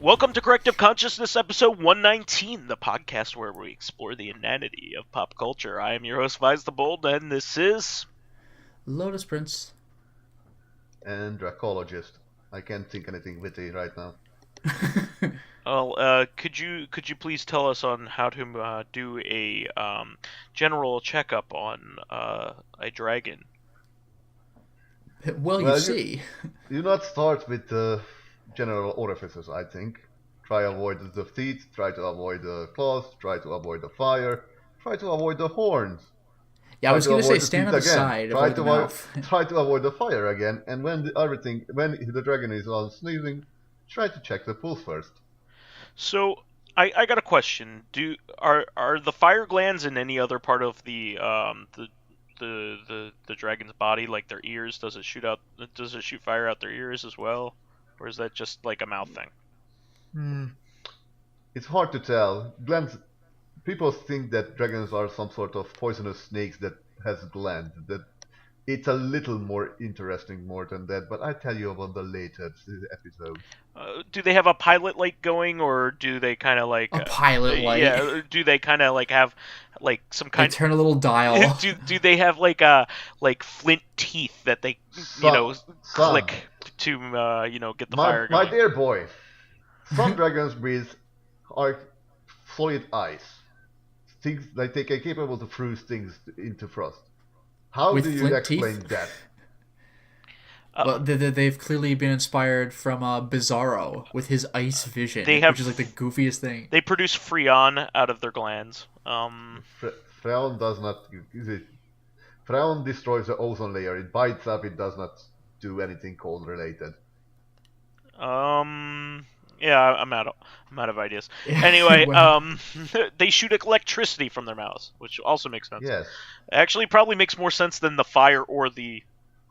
Welcome to Corrective Consciousness, episode 119, the podcast where we explore the inanity of pop culture. I am your host, vysethebold, and this is... Lotus Prince. And Dracologist. I can't think anything witty right now. Well, could you please tell us on how to do a general checkup on a dragon? Well, you see. You not start with the general orifices, I think. Try avoid the teeth, try to avoid the claws, try to avoid the fire, try to avoid the horns. Yeah, I was going to say stand on the side, avoid the mouth. Try to avoid the fire again, and when the dragon is on sneezing, try to check the pulse first. So, I got a question. Are the fire glands in any other part of the dragon's body, like their ears? Does it shoot fire out their ears as well, or is that just like a mouth thing? It's hard to tell. Glands. People think that dragons are some sort of poisonous snakes that has glands. That it's a little more interesting more than that, but I'll tell you about the later episode. Do they have a pilot light going, or do they kind of like a pilot light? Yeah. Do they kind of like have like some kind? They turn a little dial. Do they have like flint teeth that they click to get the fire going? My dear boy, some dragons are solid ice. Things like they are capable to freeze things into frost. How With do you flint explain teeth? that? Well, they've clearly been inspired from Bizarro with his ice vision, which is like the goofiest thing. They produce freon out of their glands. Freon does not. Freon destroys the ozone layer. It bites up. It does not do anything cold related. Yeah, I'm out of ideas. Anyway, they shoot electricity from their mouths, which also makes sense. Yes. Actually, probably makes more sense than the fire or the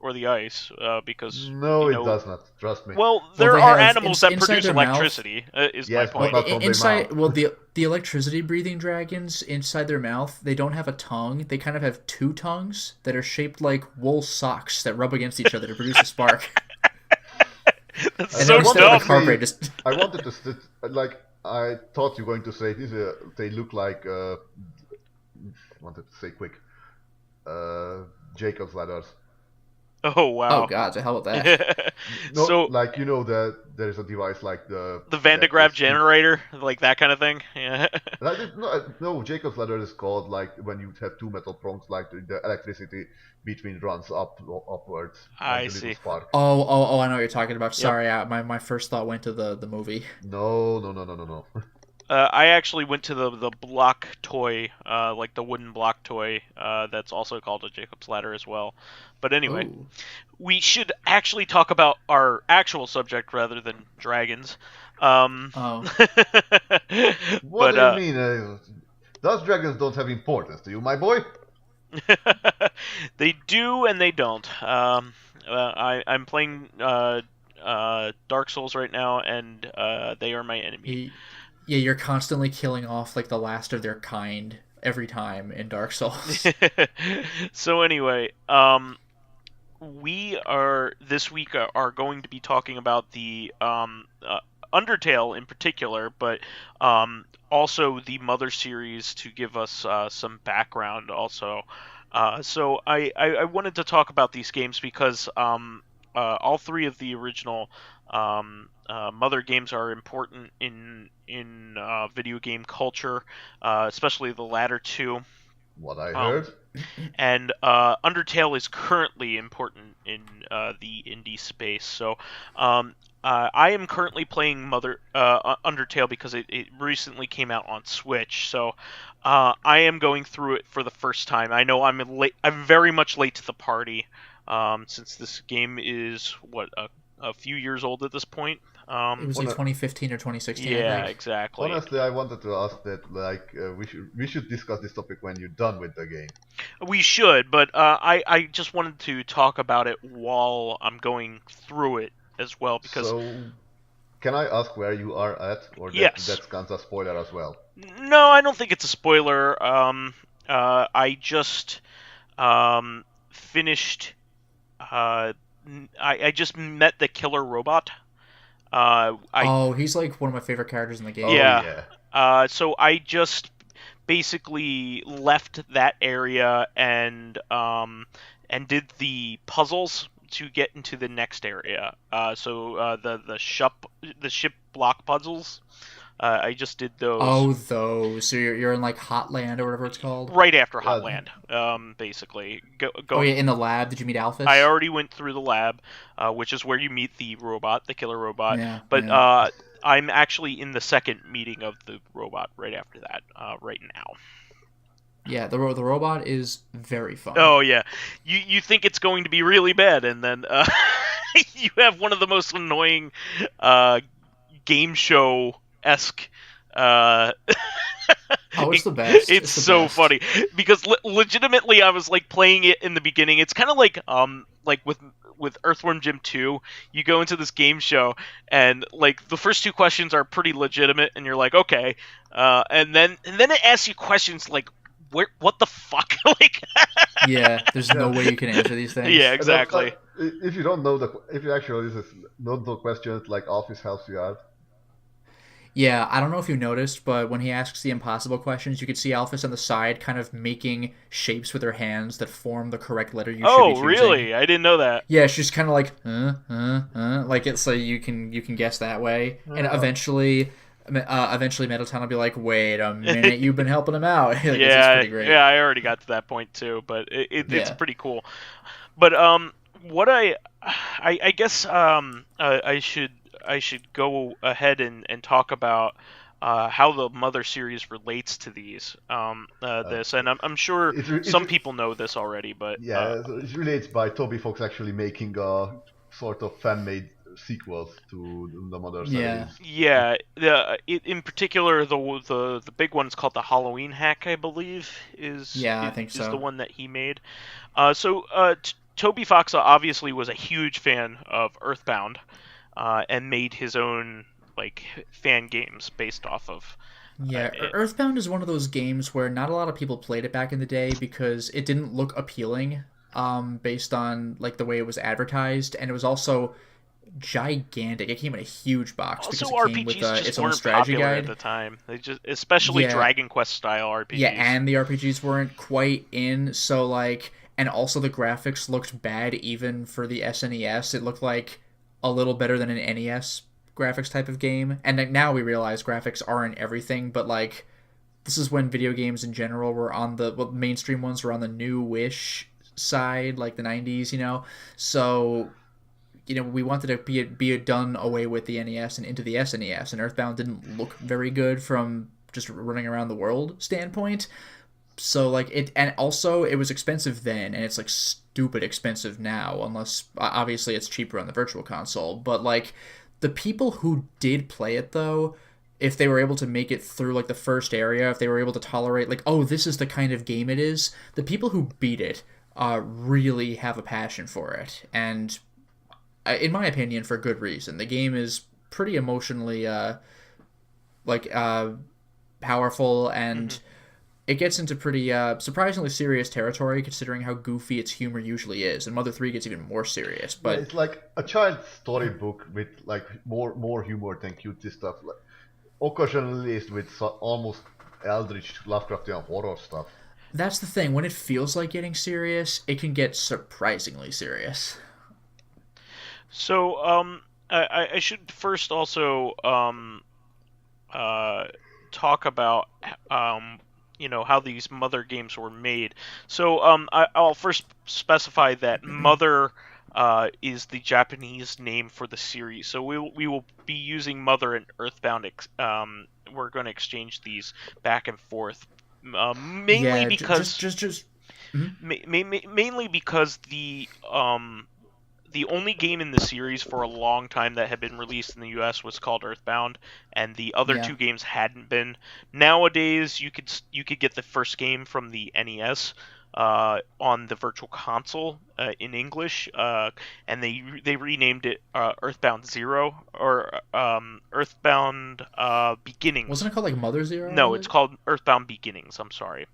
ice, because it does not. Trust me. Well, there are animals that produce electricity. Is my point. But not inside, the electricity breathing dragons inside their mouth, they don't have a tongue. They kind of have two tongues that are shaped like wool socks that rub against each other to produce a spark. That's so dumb. I wanted to I thought you were going to say this. They look like. Wanted to say quick. Jacob's ladders. Oh wow! Oh god, the hell with that. that there is a device like the Van de Graaff generator, like that kind of thing. Yeah. No, Jacob's ladder is called like when you have two metal prongs, like the electricity between runs upwards. I see. Spark. Oh, I know what you're talking about. Sorry, my first thought went to the movie. No. I actually went to the block toy, like the wooden block toy, that's also called a Jacob's ladder as well. But anyway, we should actually talk about our actual subject rather than dragons. What do you mean? Those dragons don't have importance to you, my boy? They do and they don't. I'm playing Dark Souls right now, and they are my enemy. Yeah, you're constantly killing off like the last of their kind every time in Dark Souls. So anyway, we are this week are going to be talking about the Undertale in particular, but also the Mother series to give us some background also. So I wanted to talk about these games because all three of the original Mother games are important in video game culture, especially the latter two. What I heard. And Undertale is currently important in the indie space. So I am currently playing Undertale because it recently came out on Switch. So I am going through it for the first time. I know I'm late. I'm very much late to the party, since this game is a few years old at this point. It was like 2015 or 2016. Yeah, I think. exactly. Honestly, I wanted to ask that. We should discuss this topic when you're done with the game. We should, but I just wanted to talk about it while I'm going through it as well because. So, can I ask where you are at, or yes. That's kind of a spoiler as well? No, I don't think it's a spoiler. I just finished. I just met the killer robot. I He's like one of my favorite characters in the game. Oh Yeah. yeah. So I just basically left that area and did the puzzles to get into the next area. The ship block puzzles. I just did those Oh, those. So you're in like Hotland or whatever it's called. right after Yeah. Hotland. Basically, Oh going. yeah, in the lab. Did you meet I Alphys? already went through the lab, which is where you meet the robot, the killer robot. Yeah, But yeah, I'm actually in the second meeting of the robot right after that, right now. yeah. The robot is very fun. Oh yeah, you think it's going to be really bad, and then you have one of the most annoying uh, game show esque. Uh, Oh, it's the best. it's the so best. funny because legitimately I was like playing it in the beginning. It's kind of like with Earthworm Jim 2, you go into this game show and like the first two questions are pretty legitimate and you're like okay, and then it asks you questions like what the fuck like Yeah, there's no way you can answer these things. yeah And that's exactly. like, if you don't know if you actually don't know questions like Office helps you out. Yeah, I don't know if you noticed, but when he asks the impossible questions, you could see Alphys on the side kind of making shapes with her hands that form the correct letter you should be Oh choosing. really? I didn't know that. Yeah, she's kind of like, like it's so you can guess that way, and eventually Middletown will be like, wait a minute, you've been helping him out. Like, it's Yeah, pretty great. yeah, I already got to that point too, but it's Yeah. pretty cool. But what I guess I should go ahead and talk about how the Mother series relates to these this, and I'm sure some people know this already, but Yeah, so it relates by Toby Fox actually making sort of fan-made sequels to the Mother Yeah. series. yeah, in particular the big one is called the Halloween Hack, I believe, Yeah, I think is the so. one that he made. Toby Fox obviously was a huge fan of Earthbound, and made his own like fan games based off of Yeah, it. Earthbound is one of those games where not a lot of people played it back in the day because it didn't look appealing, based on like the way it was advertised, and it was also gigantic. It came in a huge box because Also, it came with RPGs just its own weren't strategy popular at guide. the time. They just, especially Yeah, Dragon Quest style yeah, RPGs. and the RPGs weren't quite in, so like, and also the graphics looked bad even for the SNES. It looked like a little better than an NES graphics type of game. And like, now we realize graphics aren't everything, but like this is when video games in general were on the mainstream ones were on the new wish side, like the 90s, So we wanted to be done away with the NES and into the SNES, and Earthbound didn't look very good from just running around the world standpoint. So like it, and also it was expensive then, and it's like stupid expensive now, unless obviously it's cheaper on the virtual console. But like the people who did play it though, if they were able to make it through like the first area, if they were able to tolerate like, oh, this is the kind of game it is, the people who beat it really have a passion for it, and in my opinion, for good reason. The game is pretty emotionally like powerful, and it gets into pretty surprisingly serious territory considering how goofy its humor usually is. And Mother 3 gets even more serious. Yeah, But it's like a child's storybook with like more humor than cutesy stuff, like occasionally laced with almost eldritch Lovecraftian horror stuff. that's the thing. When it feels like getting serious, it can get surprisingly serious. So I should first also uh, talk about how these Mother games were made. So I'll first specify that Mother is the Japanese name for the series. So we will be using Mother and Earthbound. We're going to exchange these back and forth, mainly Yeah, because just mhm. mainly because the only game in the series for a long time that had been released in the US was called Earthbound, and the other Yeah. two games hadn't been. Nowadays, you could get the first game from the NES on the Virtual Console in English, and they renamed it Earthbound Zero or Earthbound Beginnings. Wasn't it called like Mother Zero? No, it's called Earthbound Beginnings. I'm sorry.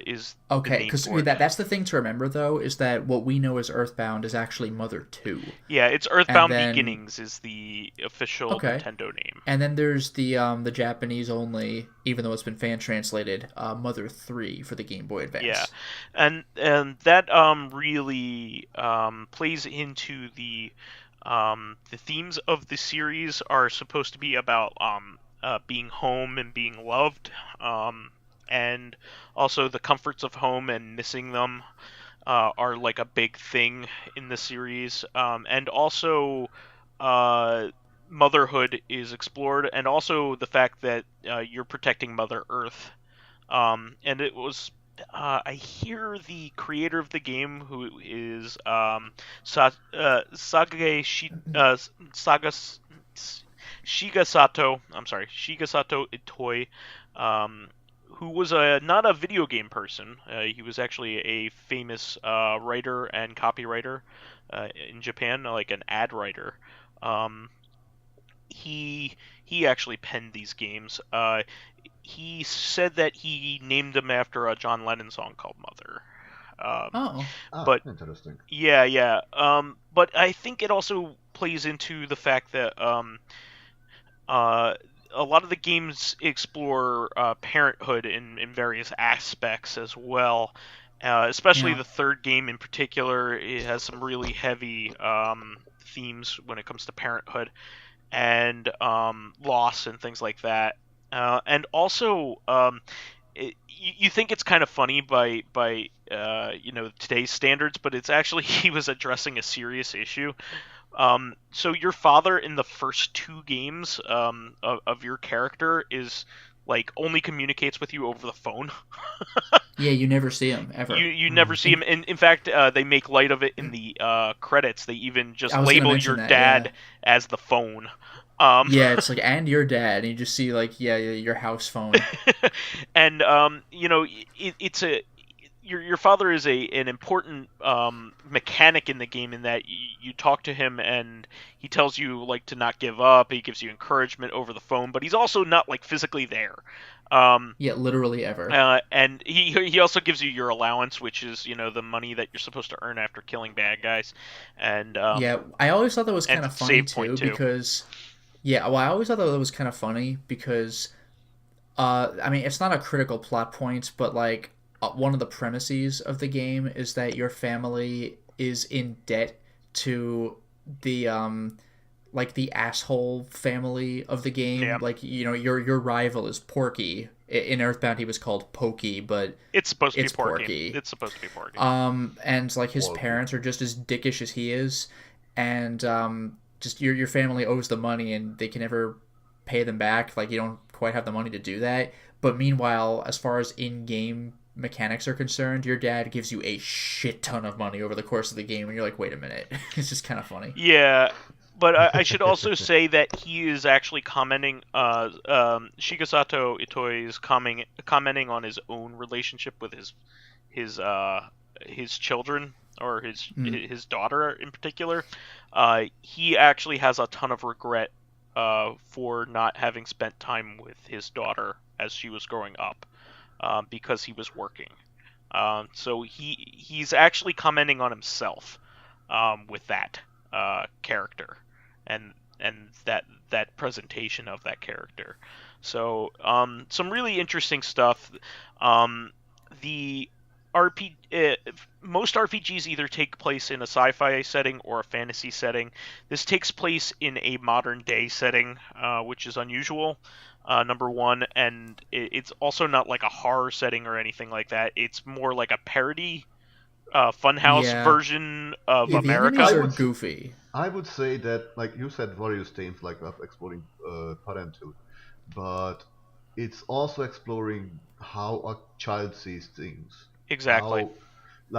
is the Okay, main because board. that's the thing to remember though, is that what we know as Earthbound is actually Mother 2. Yeah, it's And Earthbound then Beginnings is the official okay. Nintendo name. And then there's the Japanese only, even though it's been fan translated, Mother 3 for the Game Boy Yeah, Advance. and that really plays into the themes of the series are supposed to be about being home and being loved, and also the comforts of home and missing them are like a big thing in the series, and also uh, motherhood is explored, and also the fact that you're protecting Mother Earth. And it was I hear the creator of the game, who is Sage Saga Shigesato. I'm sorry, Shigesato Itoi, who was not a video game person. He was actually a famous writer and copywriter in Japan, like an ad writer. Um, he actually penned these games. He said that he named them after a John Lennon song called Mother. Um, Oh, Ah, but interesting. yeah, yeah. But I think it also plays into the fact that uh, a lot of the games explore parenthood in various aspects as well. Especially yeah. the third game in particular, it has some really heavy themes when it comes to parenthood and loss and things like that. And also, you think it's kind of funny by today's standards, but it's actually he was addressing a serious issue. So your father in the first two games of your character is like only communicates with you over the phone. Yeah, you never see him ever. You never see him. In fact, they make light of it in the credits. They even just I was gonna label mention your that, yeah. dad as the phone. Um, Yeah, it's like, and your dad, and you just see like, yeah, your house phone. and it's a your father is an important mechanic in the game in that you talk to him and he tells you like to not give up. He gives you encouragement over the phone, but he's also not like physically there. Um, Yeah, literally ever. and he also gives you your allowance, which is the money that you're supposed to earn after killing bad guys, and Yeah, I always thought that was kind of funny save point too too. because, yeah, well, I always thought that was kind of funny because, I mean, it's not a critical plot point, but like one of the premises of the game is that your family is in debt to the like the asshole family of the game. Yeah, Like, your rival is Porky. In Earthbound, he was called Pokey, but it's supposed to be it's Porky. Porky. It's supposed to be Porky. And like his Porky. parents are just as dickish as he is, and just your family owes the money, and they can never pay them back. Like, you don't quite have the money to do that. But meanwhile, as far as in-game mechanics are concerned, your dad gives you a shit ton of money over the course of the game, and you're like, wait a minute, it's just kind of funny. Yeah, but I should also say that he is actually commenting. Shigesato Itoi is commenting on his own relationship with his his children or Mm. his daughter in particular. He actually has a ton of regret for not having spent time with his daughter as she was growing up because he was working. So he's actually commenting on himself with that character and that presentation of that character. So some really interesting stuff. The RP Most RPGs either take place in a sci-fi setting or a fantasy setting. This takes place in a modern day setting, which is unusual. Number one, and it's also not like a horror setting or anything like that. It's more like a parody, funhouse Yeah, version of yeah. The enemies I America. are would goofy. I would say that, like you said, various themes like of exploring parenthood, but it's also exploring how a child sees things, Exactly. how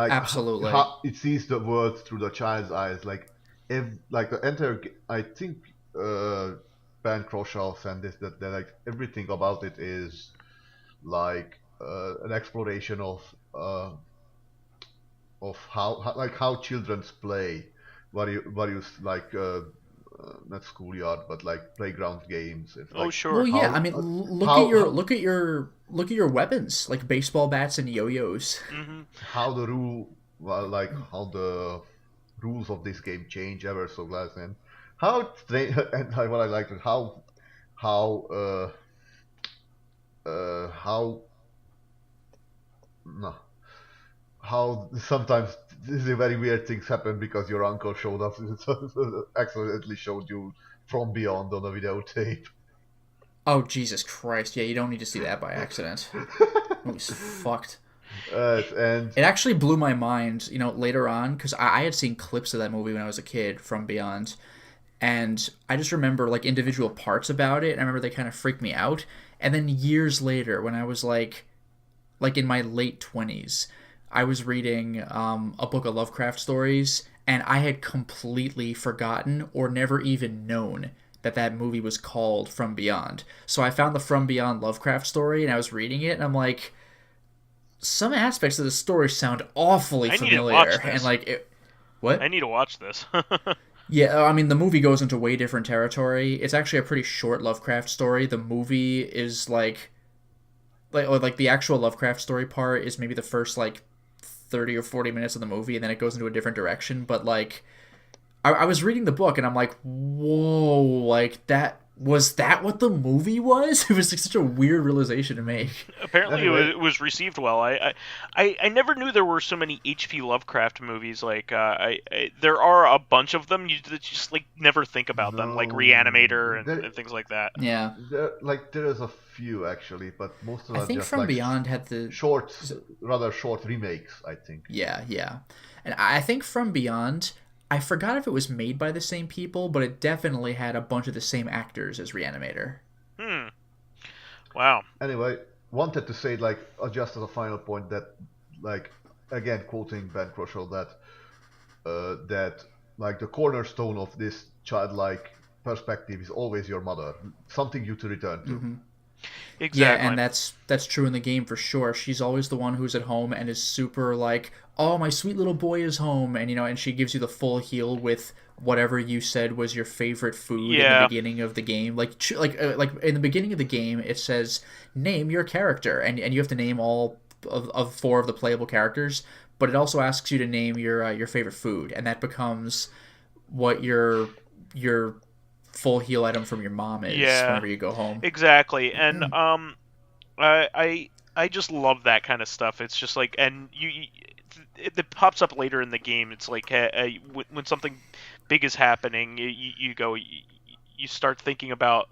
Absolutely. how it sees the world through the child's eyes. Like the entire, I think, Ben Croshaw and this that like everything about it is like an exploration of how children play, various like not schoolyard, but like playground games. It's Oh, like Well, sure. yeah. I how mean, how look at your weapons, like baseball bats and yo-yos. Hmm. how the rule well, like how the rules of this game change ever so fast, and how and what I liked is how how no how sometimes these very weird things happen because your uncle showed up accidentally showed you From Beyond on a videotape. Oh, Jesus Christ! Yeah, you don't need to see that by accident. It was fucked. And It actually blew my mind, later on, because I had seen clips of that movie when I was a kid, From Beyond, and I just remember like individual parts about it. And I remember they kind of freaked me out. And then years later, when I was like in my late 20s, I was reading a book of Lovecraft stories, and I had completely forgotten or never even known that movie was called From Beyond. So I found the From Beyond Lovecraft story, and I was reading it, and I'm like, some aspects of the story sound awfully I need to watch familiar, and this. what? I need to watch this. Yeah, I mean, the movie goes into way different territory. It's actually a pretty short Lovecraft story. The movie is like the actual Lovecraft story part is maybe the first like 30 or 40 minutes of the movie, and then it goes into a different direction. But like, I was reading the book, and I'm like, whoa, like that what the movie was? It was like such a weird realization to make. Apparently, anyway, it was received well. I never knew there were so many H.P. Lovecraft movies. Like, there are a bunch of them. You just like never think about them, like Reanimator no, and things like that. Yeah, there is a few actually, but most of I them are think just From like Beyond had the short, rather short remakes, I think. yeah, and I think From Beyond. I forgot if it was made by the same people, but it definitely had a bunch of the same actors as Reanimator. Hmm. Wow. Anyway, wanted to say like just as a final point that like again quoting Ben Kroschel that like the cornerstone of this childlike perspective is always your mother, something you to return to. Yeah, Exactly. and that's true in the game for sure. She's always the one who's at home and is super like, "Oh, my sweet little boy is home," and and she gives you the full heal with whatever you said was your favorite food in the Yeah. beginning of the game. Like in the beginning of the game, it says name your character, and you have to name all of four of the playable characters. But it also asks you to name your favorite food, and that becomes what your full heal item from your mom is Yeah. whenever you go home. Exactly. And I just love that kind of stuff. It's just like, and it pops up later in the game. It's like when something big is happening, you go. You start thinking about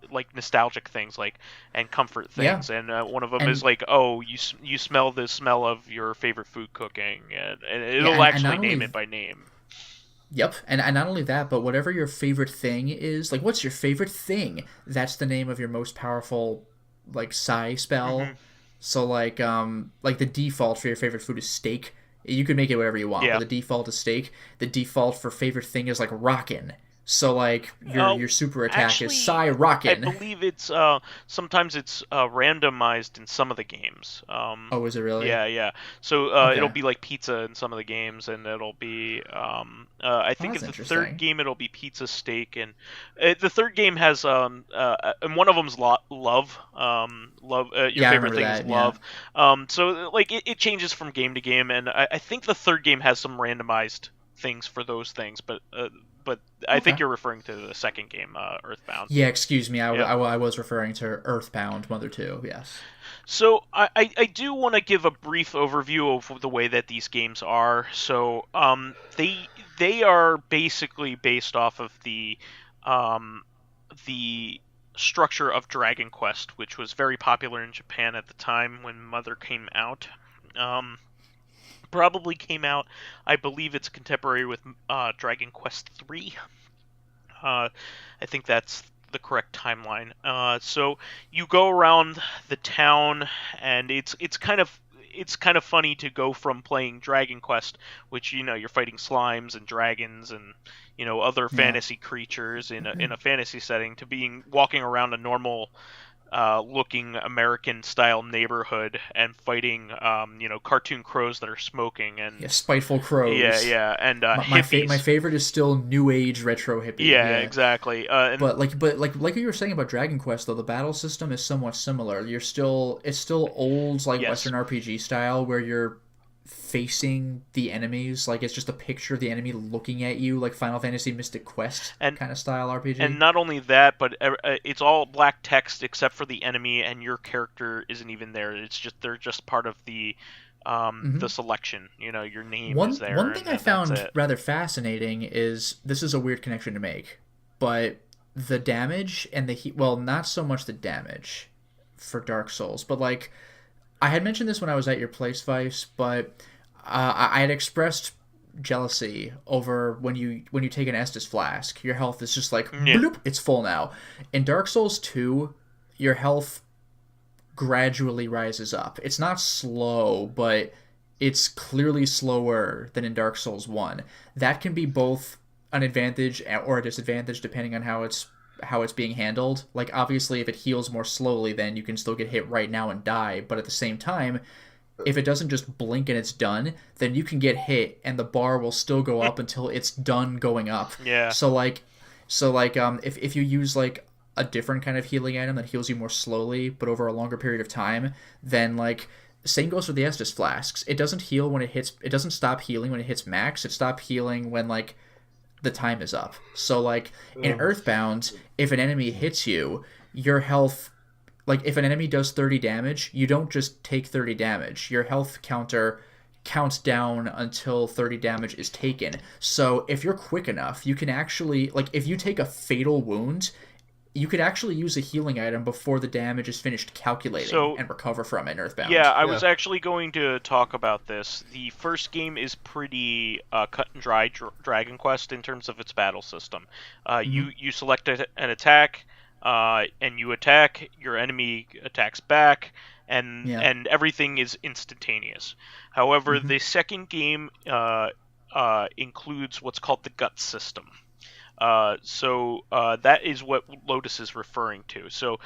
like nostalgic things, like and comfort Yeah, things, and one of them is and like, oh, you smell the smell of your favorite food cooking, and yeah, it'll and actually not name only it by name. yep, and not only that, but whatever your favorite thing is, like what's your favorite thing? That's the name of your most powerful like psi spell. Hmm. So like the default for your favorite food is steak. You can make it whatever you want, but Yeah. the default is steak. The default for favorite thing is like rockin'. So like your super attack is Actually, psi I rockin'. believe it's sometimes it's randomized in some of the games. Oh, is it really? Yeah, yeah. So it'll Okay. be like pizza in some of the games, and it'll be I Oh, think that's in the third interesting. game it'll be pizza steak, and the third game has and one of them's love. Love. Your Yeah, I favorite remember thing is that. Yeah. love. So like it changes from game to game, and I think the third game has some randomized things for those things, but I think Okay. you're referring to the second game, Earthbound. Yeah, excuse me. Yeah. I was referring to Earthbound Mother 2. Yes. So I do want to give a brief overview of the way that these games are. So they are basically based off of um, the structure of Dragon Quest, which was very popular in Japan at the time when Mother came out. Um, Probably came out, I believe it's contemporary with Dragon Quest 3. I think that's the correct timeline. So you go around the town, and it's kind of funny to go from playing Dragon Quest, which you're fighting slimes and dragons and other Yeah. fantasy creatures in a fantasy setting, to being walking around a normal looking American style neighborhood and fighting cartoon crows that are smoking Yeah, and spiteful crows. and My hippies. favorite is still new age retro hippie. Yeah, Yeah. exactly. And But like you were saying about Dragon Quest though, the battle system is somewhat similar. It's still old like yes, Western RPG style where you're facing the enemies, like it's just a picture of the enemy looking at you, like Final Fantasy Mystic Quest and kind of style and RPG. not only that, but it's all black text except for the enemy, and your character isn't even there. It's just they're just part of the selection. Your name is there, One thing I and that's found it. rather fascinating is this is a weird connection to make, but the damage and the heat. Well, not so much the damage for Dark Souls, but like I had mentioned this when I was at your place, Vice, but I had expressed jealousy over when you take an Estus flask, your health is just like Yeah. bloop, it's full now. In Dark Souls 2, your health gradually rises up. It's not slow, but it's clearly slower than in Dark Souls 1. That can be both an advantage or a disadvantage depending on how it's being handled. Like obviously if it heals more slowly then you can still get hit right now and die, but at the same time if it doesn't just blink and it's done, then you can get hit and the bar will still go up until it's done going up. Yeah. So if you use like a different kind of healing item that heals you more slowly but over a longer period of time, then like same goes for the Estus flasks. It doesn't heal when it hits, it doesn't stop healing when it hits max. It stops healing when like the time is up. So like in Earthbound, if an enemy hits you, your health, like if an enemy does 30 damage, you don't just take 30 damage. Your health counter counts down until 30 damage is taken. So if you're quick enough, you can actually, like if you take a fatal wound, you could actually use a healing item before the damage is finished calculating So and recover from it in yeah, Earthbound. I Yeah. was actually going to talk about this. The first game is pretty cut and dry Dragon Quest in terms of its battle system. You select an attack, and you attack. Your enemy attacks back, and Yeah. and everything is instantaneous. However, the second game includes what's called the gut system. That is what Lotus is referring to. So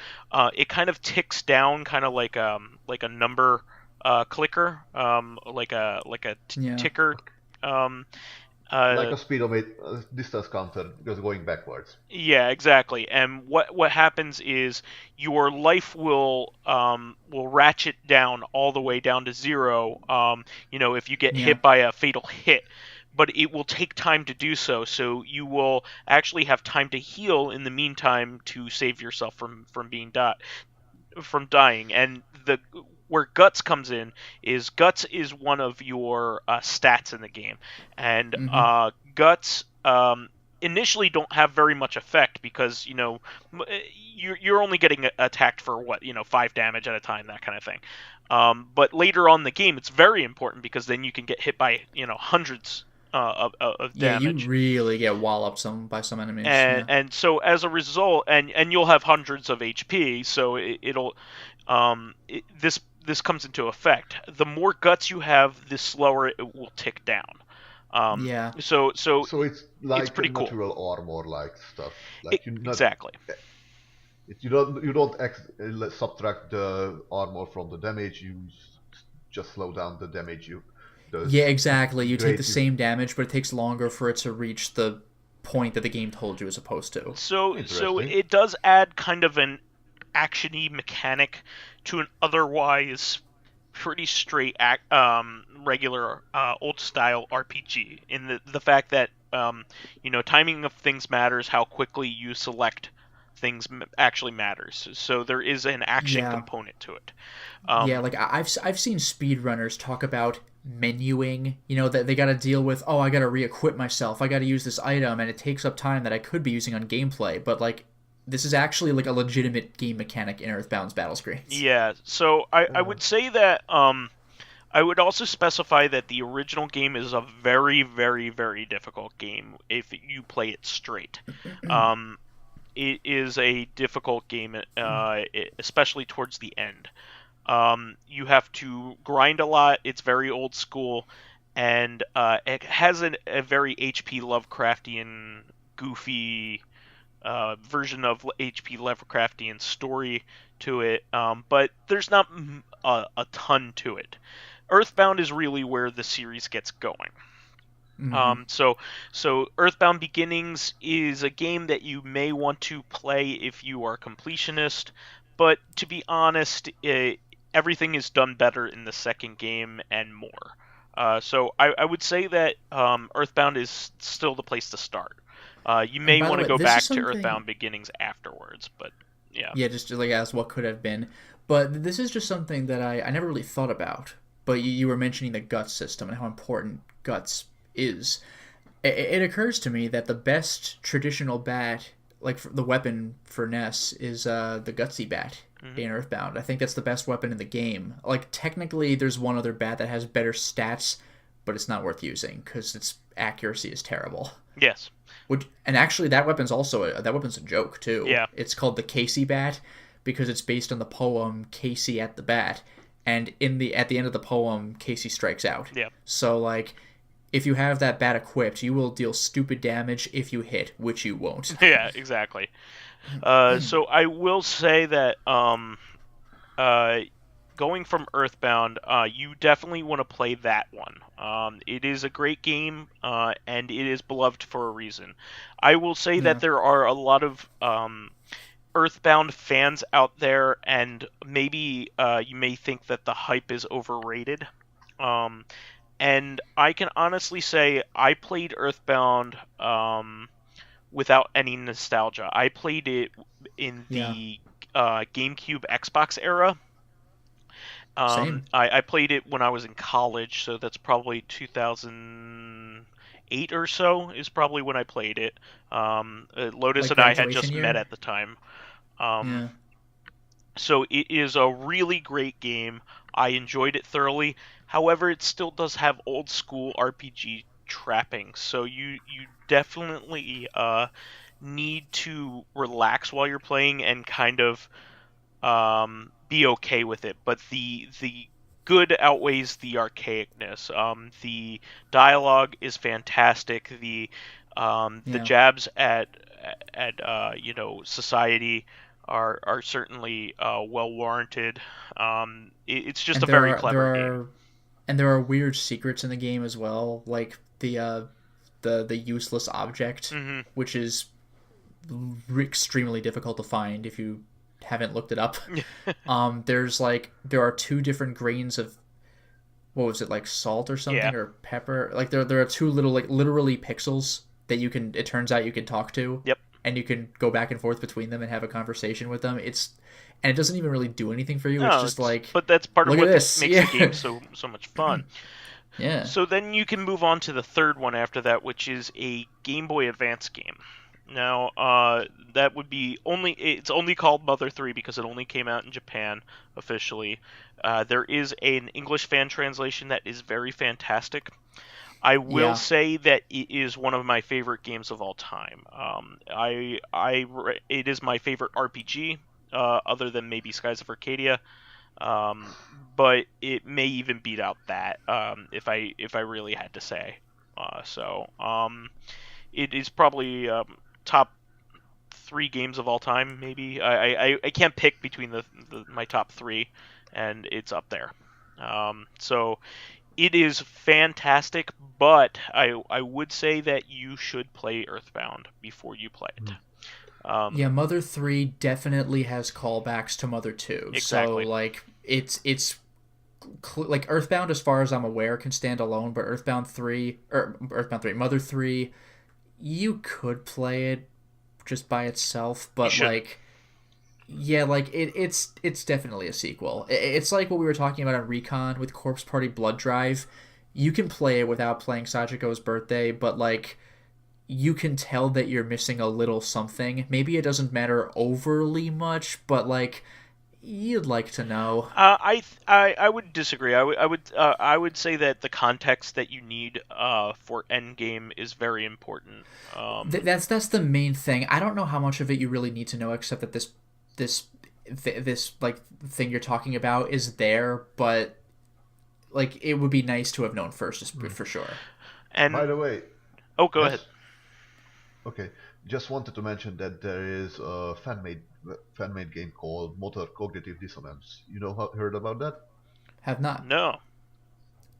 it kind of ticks down, kind of like a number clicker, Yeah. ticker. Um, Like uh, a speedometer distance counter just going backwards. yeah, exactly. And what happens is your life will ratchet down all the way down to zero. If you get Yeah. hit by a fatal hit, but it will take time to do so. So you will actually have time to heal in the meantime to save yourself from dying. And the where guts comes in is guts is one of your stats in the game, and guts initially don't have very much effect because you're only getting attacked for 5 damage at a time, that kind of thing. But later on in the game, it's very important because then you can get hit by hundreds of Yeah, you damage, really get walloped by some enemies. and Yeah. and so as a result, and you'll have hundreds of HP, so this comes into effect. The more guts you have, the slower it will tick down. Yeah. So So it's it's like a pretty cool. natural armor like stuff. Like you not Exactly. subtract the armor from the damage. Just slow down the damage you the Yeah, exactly. You take the great you. same damage, but it takes longer for it to reach the point that the game told you it's supposed to. So Interesting. it does add kind of an actiony mechanic to an otherwise pretty straight regular old style RPG in the fact that timing of things matters, how quickly you select things actually matters. So there is an action Yeah. component to it. Yeah, Um, like I've seen speedrunners talk about menuing, that they got to deal with, oh, I got to re-equip myself. I got to use this item and it takes up time that I could be using on gameplay, but like this is actually like a legitimate game mechanic in Earthbound's battle screens. yeah, so I would say that I would also specify that the original game is a very, very, very difficult game if you play it straight. Um, it is a difficult game, especially towards the end. You have to grind a lot. It's very old school, and it has a very H.P. Lovecraftian, goofy version of H.P. Lovecraftian story to it, but there's not a ton to it. Earthbound is really where the series gets going. So Earthbound Beginnings is a game that you may want to play if you are a completionist, but to be honest, everything is done better in the second game and more. So I would say that Earthbound is still the place to start. You may want to go back to Earthbound Beginnings afterwards, but yeah. Yeah, just like as what could have been. But this is just something that I never really thought about. But you were mentioning the guts system and how important guts is. It occurs to me that the best traditional bat, like the weapon for Ness, is the Gutsy bat in Earthbound. I think that's the best weapon in the game. Like, technically, there's one other bat that has better stats, but it's not worth using because its accuracy is terrible. Yes. And actually, that weapon's a joke too. Yeah. It's called the Casey bat because it's based on the poem Casey at the Bat, and at the end of the poem, Casey strikes out. Yeah. So like, if you have that bat equipped, you will deal stupid damage if you hit, which you won't. Yeah, exactly. So I will say that going from Earthbound, you definitely want to play that one. It is a great game, and it is beloved for a reason. I will say that there are a lot of Earthbound fans out there, and maybe you may think that the hype is overrated. And I can honestly say I played Earthbound without any nostalgia. I played it in the GameCube Xbox era. Same. I played it when I was in college, so that's probably 2008 or so is probably when I played it. Lotus and I had just met at the time. So it is a really great game. I enjoyed it thoroughly. However, it still does have old school RPG trappings, so you definitely need to relax while you're playing and kind of be okay with it. But the good outweighs the archaicness. The dialogue is fantastic. The jabs at society are certainly well warranted. It's just a very clever game. And there are weird secrets in the game as well, like the useless object, which is extremely difficult to find if you haven't looked it up. There are 2 different grains of, what was it, like salt or something, or pepper. Like there are 2 little, like, literally pixels that it turns out you can talk to. Yep. And you can go back and forth between them and have a conversation with them. And it doesn't even really do anything for you. No, it's just like, but that's part of what makes the game so much fun. Yeah. So then you can move on to the third one after that, which is a Game Boy Advance game. Now, that would be it's only called Mother 3 because it only came out in Japan officially. There is an English fan translation that is very fantastic. I will say that it is one of my favorite games of all time. It is my favorite RPG, other than maybe Skies of Arcadia. But it may even beat out that if I really had to say. It is probably top 3 games of all time. Maybe I can't pick between my top 3, and it's up there. So it is fantastic, but I would say that you should play Earthbound before you play it. Mother 3 definitely has callbacks to Mother 2. Exactly. So like it's like Earthbound, as far as I'm aware, can stand alone, but Mother 3, you could play it just by itself, but like, yeah, like it's definitely a sequel. It's like what we were talking about on Recon with Corpse Party Blood Drive. You can play it without playing Sachiko's Birthday, but like, you can tell that you're missing a little something. Maybe it doesn't matter overly much, but like, you'd like to know. I would disagree. I would say that the context that you need for Endgame is very important. That's the main thing. I don't know how much of it you really need to know, except that this like thing you're talking about is there, but like, it would be nice to have known first, for sure. And by the way, go ahead. Okay, just wanted to mention that there is a fan-made game called Motor Cognitive Dissonance. Heard about that? Have not. No.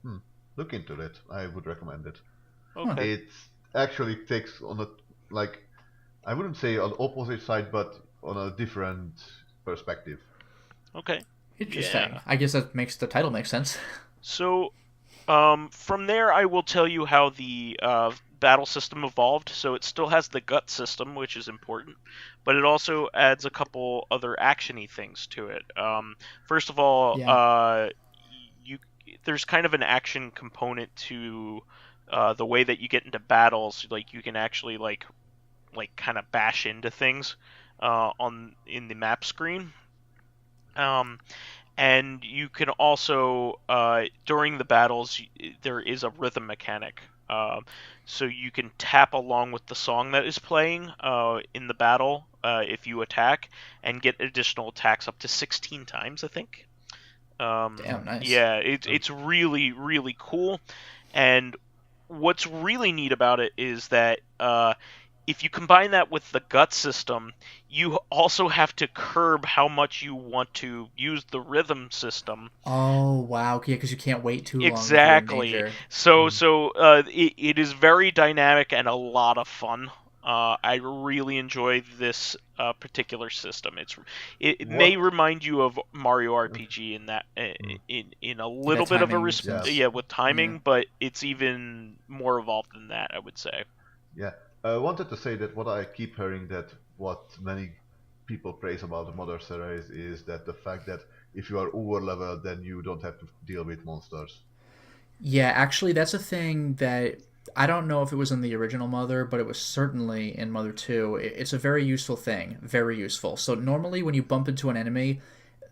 Hmm. Look into it. I would recommend it. Huh. Okay. It actually takes on a like I wouldn't say on opposite side, but on a different perspective. Okay. Interesting. Yeah. I guess that makes the title make sense. So, from there, I will tell you how the battle system evolved. So it still has the gut system, which is important, but it also adds a couple other actiony things to it. First of all, Yeah. you there's kind of an action component to the way that you get into battles. Like you can actually like kind of bash into things in the map screen. And you can also during the battles there is a rhythm mechanic, so you can tap along with the song that is playing in the battle if you attack, and get additional attacks up to 16 times, I think. Damn, nice. Yeah, it's really really cool, and what's really neat about it is that if you combine that with the gut system, you also have to curb how much you want to use the rhythm system. Oh, wow. Yeah, because you can't wait too long if you're in Exactly. danger. So it is very dynamic and a lot of fun. I really enjoy this particular system. It may What? remind you of Mario RPG in that Hmm. in a little bit of a timing sense. yeah, with Yeah. timing, but it's even more evolved than that, I would say. Yeah. I wanted to say that what I keep hearing that what many people praise about the Mother series is that the fact that if you are over leveled, then you don't have to deal with monsters. Yeah, actually, that's a thing that I don't know if it was in the original Mother, but it was certainly in Mother 2. It's a very useful thing. Very useful. So, normally, when you bump into an enemy,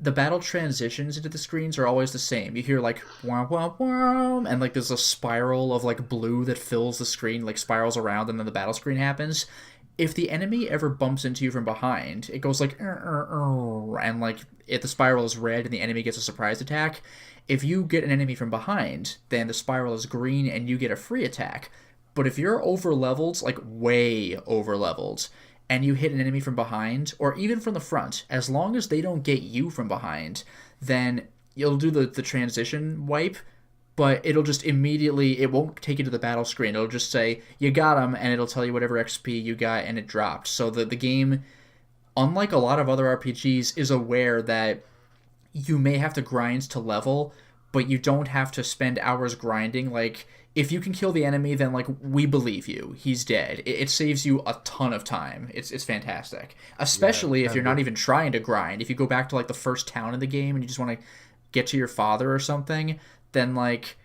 the battle transitions into the screens are always the same. You hear like wah wah wah, and like there's a spiral of like blue that fills the screen, like spirals around, and then the battle screen happens. If the enemy ever bumps into you from behind, it goes like and like if the spiral is red and the enemy gets a surprise attack. If you get an enemy from behind, then the spiral is green and you get a free attack. But if you're over leveled, like way over leveled, and you hit an enemy from behind, or even from the front, as long as they don't get you from behind, then you'll do the transition wipe, but it'll just immediately, it won't take you to the battle screen. It'll just say, you got him, and it'll tell you whatever XP you got, and it dropped. So the game, unlike a lot of other RPGs, is aware that you may have to grind to level, but you don't have to spend hours grinding. Like, if you can kill the enemy, then like we believe you, he's dead. It saves you a ton of time. It's fantastic, Yeah, especially if you're and not even trying to grind. If you go back to like the first town in the game and you just want to get to your father or something, then like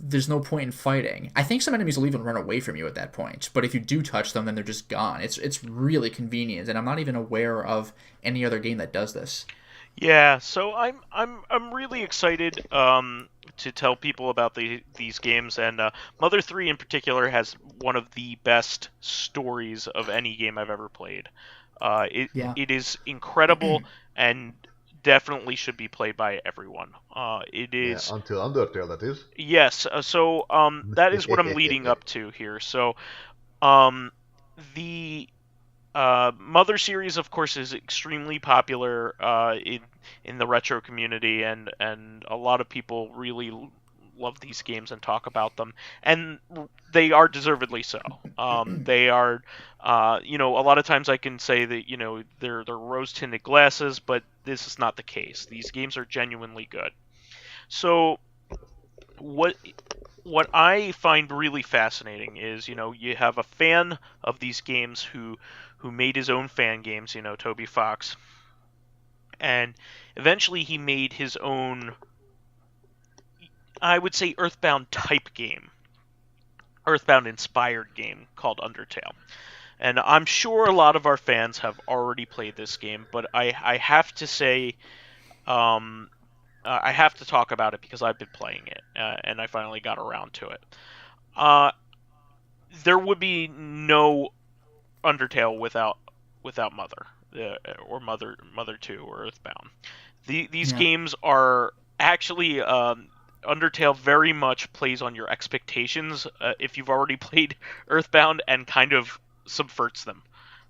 there's no point in fighting. I think some enemies will even run away from you at that point, but if you do touch them, then they're just gone. It's really convenient, and I'm not even aware of any other game that does this. Yeah, so I'm really excited to tell people about these games, and Mother 3 in particular has one of the best stories of any game I've ever played. It Yeah. it is incredible and definitely should be played by everyone. It yeah, is until Undertale, that is. yes. So that is what I'm leading up to here. So um, the Mother series, of course, is extremely popular in the retro community, and a lot of people really love these games and talk about them, and they are deservedly so. They are, a lot of times I can say that they're rose tinted glasses, but this is not the case. These games are genuinely good. So what what I find really fascinating is, you have a fan of these games who made his own fan games, Toby Fox, and eventually he made his own, I would say, Earthbound type game, Earthbound inspired game called Undertale. And I'm sure a lot of our fans have already played this game, but I have to say, I have to talk about it because I've been playing it, and I finally got around to it. Uh, there would be no Undertale without Mother, or Mother 2 or Earthbound. These Yeah. games are actually Undertale very much plays on your expectations if you've already played Earthbound, and kind of subverts them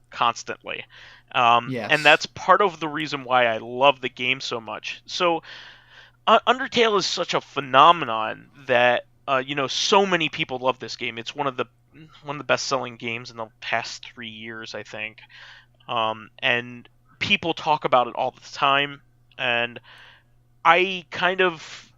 constantly. And Yes. that's part of the reason why I love the game so much. So Undertale is such a phenomenon that so many people love this game. It's one of the best-selling games in the past 3 years, I think. And people talk about it all the time, and I kind of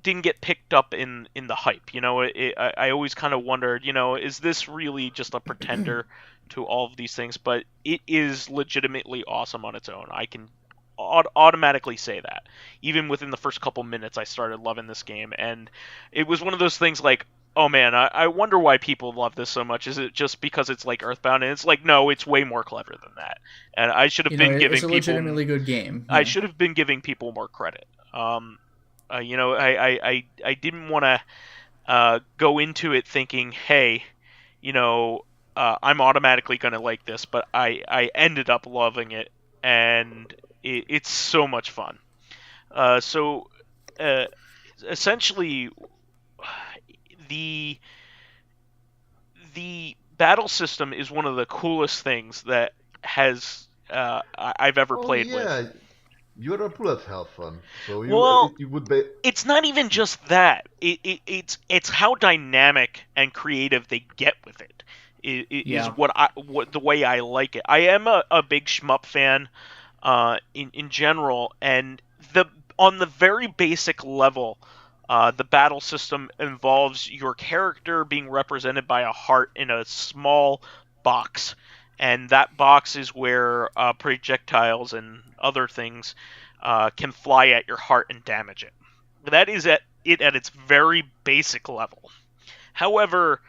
didn't get picked up in the hype. I always kind of wondered, is this really just a pretender to all of these things? But it is legitimately awesome on its own. I can automatically say that. Even within the first couple minutes, I started loving this game, and it was one of those things like, oh man, I wonder why people love this so much. Is it just because it's like Earthbound? And it's like, no, it's way more clever than that. And I should have been giving it's a people. legitimately good game. I should have been giving people more credit. I didn't want to go into it thinking, hey, I'm automatically going to like this, but I ended up loving it, and it's so much fun. So essentially, the battle system is one of the coolest things that I've ever played with. You're a bullet hell fan, so you would be. It's not even just that. It's how dynamic and creative they get with it. Is what the way I like it. I am a big shmup fan, in general, and on the very basic level, the battle system involves your character being represented by a heart in a small box. And that box is where projectiles and other things can fly at your heart and damage it. That is at its very basic level. However,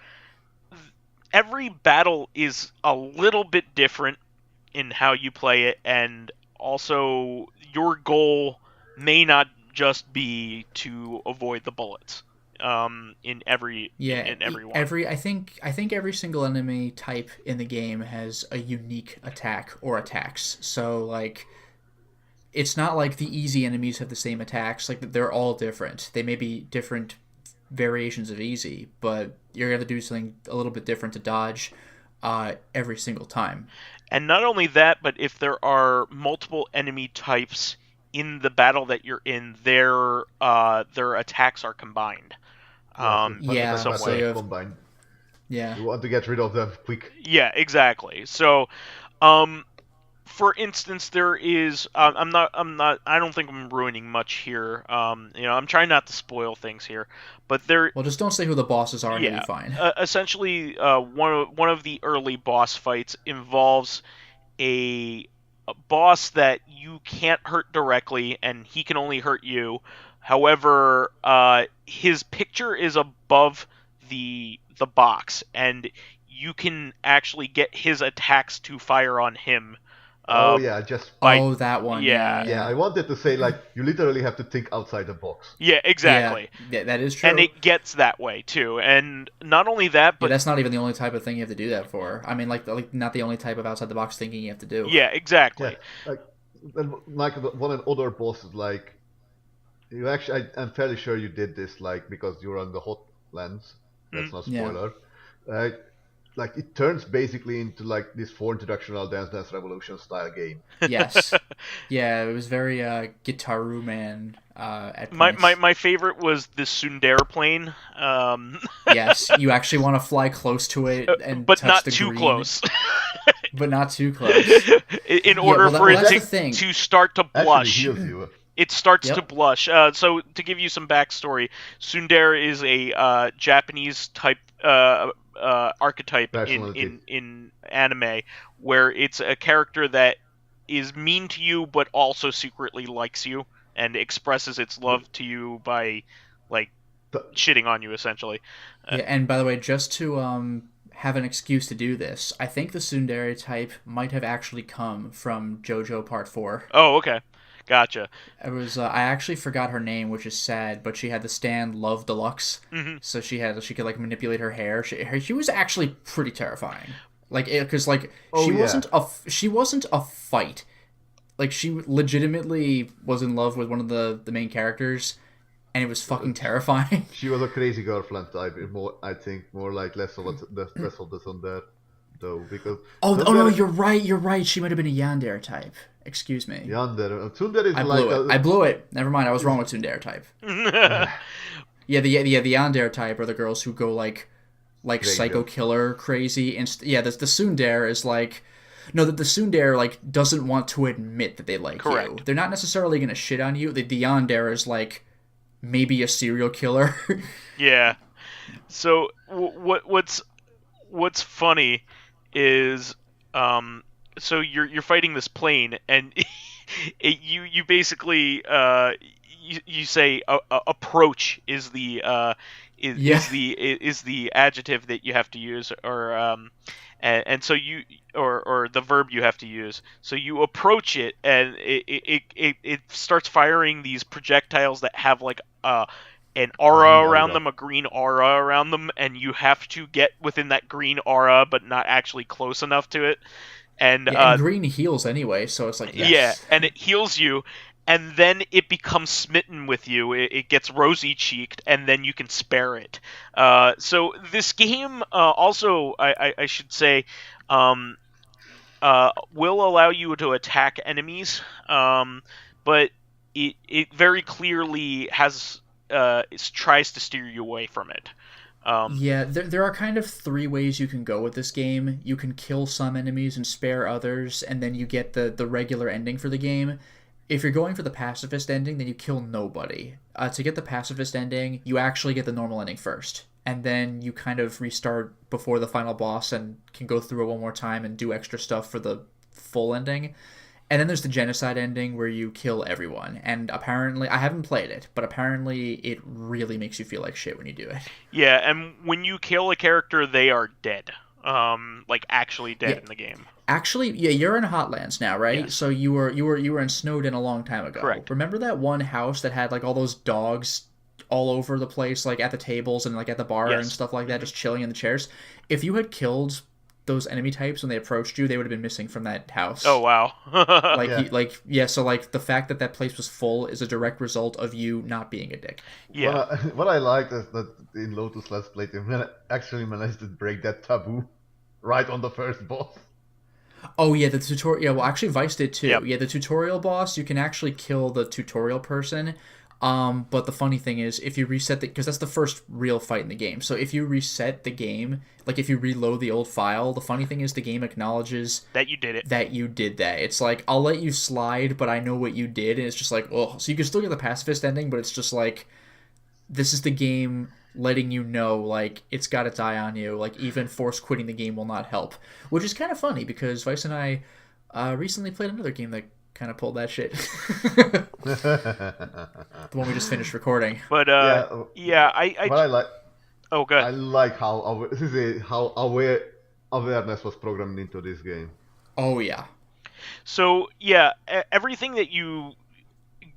every battle is a little bit different in how you play it, and also your goal may not just be to avoid the bullets. In every one. I think every single enemy type in the game has a unique attack or attacks. So like, it's not like the easy enemies have the same attacks. Like, they're all different. They may be different variations of easy, but you're gonna have to do something a little bit different to dodge every single time. And not only that, but if there are multiple enemy types in the battle that you're in, their attacks are combined. Combined. Yeah. You want to get rid of them quick. Yeah, exactly. So, for instance, there is. I don't think I'm ruining much here. I'm trying not to spoil things here, but there. Well, just don't say who the bosses are, and you'll be fine. Essentially, one of the early boss fights involves a boss that you can't hurt directly, and he can only hurt you. However, his picture is above the box, and you can actually get his attacks to fire on him. That one. Yeah. I wanted to say, like, you literally have to think outside the box. Yeah, exactly. Yeah, that is true. And it gets that way too. And not only that, but that's not even the only type of thing you have to do that for. I mean, like not the only type of outside the box thinking you have to do. Yeah, exactly. Yeah, like one of the other bosses, like, you actually, I'm fairly sure you did this, like, because you're on the Hotlands. That's not spoiler. Yeah. Like, it turns basically into like this 4 introductional Dance Revolution style game. Yes. Yeah, it was very Gitaru Man at points. My favorite was the Tsundere plane. Yes, you actually want to fly close to it and but touch not the too green. Close. But not too close. In order for it to start to blush. It starts to blush. So to give you some backstory, Tsundere is a Japanese type archetype in anime, where it's a character that is mean to you but also secretly likes you and expresses its love to you by like shitting on you, essentially. And by the way, just to have an excuse to do this, I think the Tsundere type might have actually come from JoJo Part 4. Oh, okay. Gotcha. It was I actually forgot her name, which is sad, but she had the stand Love Deluxe, so she could like manipulate her hair. She was actually pretty terrifying, like because she wasn't a fight, like she legitimately was in love with one of the main characters, and it was fucking terrifying. She was a crazy girlfriend type, I think more like less of the Tsundere. though, because Oh no, Tsundere, you're right. She might have been a Yandere type. Excuse me. Tsundere is like I blew it. Never mind. I was wrong with Tsundere type. Yeah, the Yandere type are the girls who go like Ranger. psycho killer crazy. And the Tsundere is like. No, the Tsundere like doesn't want to admit that they like Correct. you. They're not necessarily gonna shit on you. The Yandere is like maybe a serial killer. Yeah. So what's funny is so you're fighting this plane, and you basically you say approach is the is the adjective that you have to use, or and so you or the verb you have to use. So you approach it, and it starts firing these projectiles that have like an aura around them, a green aura around them, and you have to get within that green aura, but not actually close enough to it. And, and green heals anyway, so it's like, yes. Yeah, and it heals you, and then it becomes smitten with you. It gets rosy-cheeked, and then you can spare it. So this game also, I should say, will allow you to attack enemies, but it very clearly has tries to steer you away from it. Yeah, there are kind of three ways you can go with this game. You can kill some enemies and spare others, and then you get the regular ending for the game. If you're going for the pacifist ending, then you kill nobody. To get the pacifist ending, you actually get the normal ending first. And then you kind of restart before the final boss and can go through it one more time and do extra stuff for the full ending. And then there's the genocide ending where you kill everyone. And apparently, I haven't played it, but apparently it really makes you feel like shit when you do it. Yeah, and when you kill a character, they are dead. Like actually dead in the game. Actually, yeah, you're in Hotlands now, right? Yes. So you were in Snowden a long time ago. Correct. Remember that one house that had like all those dogs all over the place, like at the tables and like at the bar and stuff like that, just chilling in the chairs? If you had killed those enemy types when they approached you, they would have been missing from that house. Oh wow! So like the fact that place was full is a direct result of you not being a dick. Yeah. What I liked is that in Lotus Let's Play, they actually managed to break that taboo right on the first boss. Oh yeah, the tutorial. Yeah, well, actually, Vice did too. Yep. Yeah, the tutorial boss, you can actually kill the tutorial person. But the funny thing is, if you reset because that's the first real fight in the game. So if you reset the game, like if you reload the old file, the funny thing is the game acknowledges that you did it. That you did that. It's like, I'll let you slide, but I know what you did, and it's just like, oh. So you can still get the pacifist ending, but it's just like, this is the game letting you know, like, it's got to die on you. Like, even force quitting the game will not help. Which is kind of funny, because Vice and I recently played another game that kind of pulled that shit. The one we just finished recording. But I like. Oh, good. I like how awareness was programmed into this game. Oh yeah. So yeah, everything that you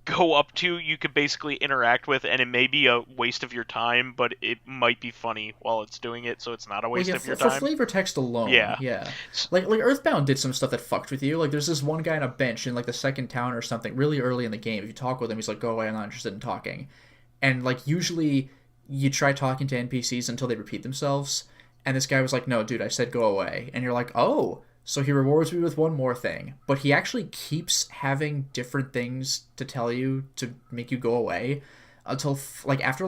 go up to, you could basically interact with, and it may be a waste of your time, but it might be funny while it's doing it, so it's not a waste of your time. For flavor text alone, yeah. Like Earthbound did some stuff that fucked with you. Like, there's this one guy on a bench in, like, the second town or something, really early in the game. If you talk with him, he's like, go away, I'm not interested in talking. And, like, usually you try talking to NPCs until they repeat themselves, and this guy was like, no, dude, I said go away. And you're like, oh... So he rewards me with one more thing. But he actually keeps having different things to tell you to make you go away until, after,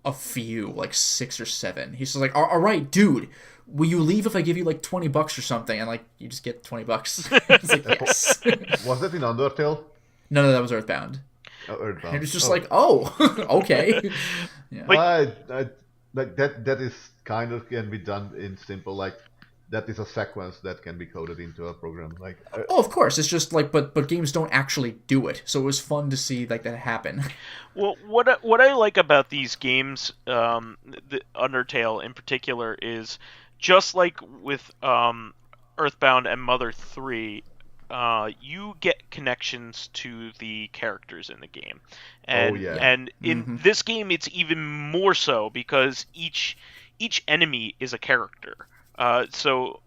a few, 6 or 7. He's just like, all right, dude, will you leave if I give you, $20 or something? And, you just get $20. It's like, yes. Was that in Undertale? No, that was Earthbound. Oh, Earthbound. And it's just okay. Yeah. That is kind of can be done in simple, that is a sequence that can be coded into a program. Oh, of course. It's just but games don't actually do it. So it was fun to see that happen. Well, what I like about these games, the Undertale in particular, is just like with Earthbound and Mother 3, you get connections to the characters in the game. And, and in this game, it's even more so because each enemy is a character. So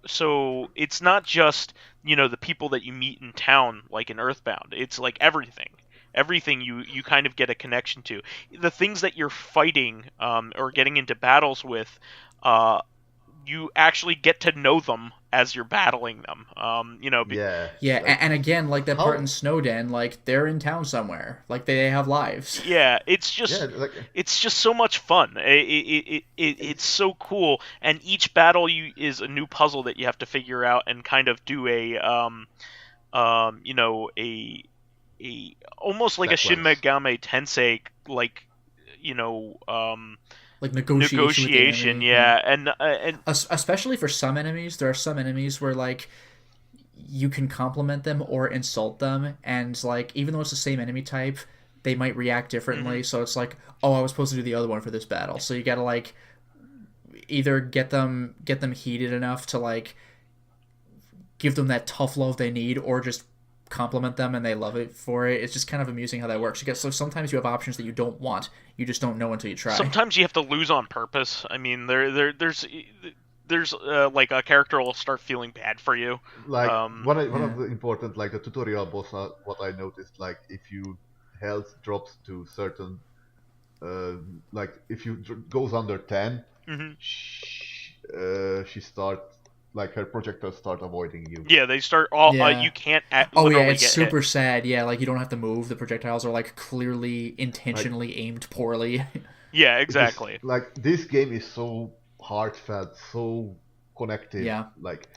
it's not just, the people that you meet in town, like in Earthbound. It's like everything. Everything you kind of get a connection to. The things that you're fighting or getting into battles with you actually get to know them as you're battling them. Yeah. Yeah, Like, and again, like that part how? in Snowden, like they're in town somewhere, like they have lives. yeah, Yeah, like it's just so much fun. It's so cool, and each battle is a new puzzle that you have to figure out and kind of do a almost like a Shin sequence. Megami Tensei, like, you know, Like negotiation with the negotiation, enemy. Yeah. yeah, and Especially for some enemies, there are some enemies where like you can compliment them or insult them, and like even though it's the same enemy type, they might react differently. mhm. So it's like, oh, I was supposed to do the other one for this battle. So you gotta like either get them heated enough to like give them that tough love they need, or just compliment them and they love it for it. It's just kind of amusing how that works. You get so sometimes you have options that you don't want. You just don't know until you try. Sometimes you have to lose on purpose. I mean, there's like a character will start feeling bad for you. like Um, one Yeah. of the important, like the tutorial boss, what I noticed, like if you health drops to certain, uh, like if you goes under 10, mhm. she start, like her projectiles start avoiding you. Yeah, they start all. Yeah. You can't Oh yeah, literally it's get hit. super sad. Yeah, like you don't have to move. The projectiles are like clearly Like intentionally aimed poorly. Yeah, it is exactly. like this game is so heartfelt, so connective. Yeah. Like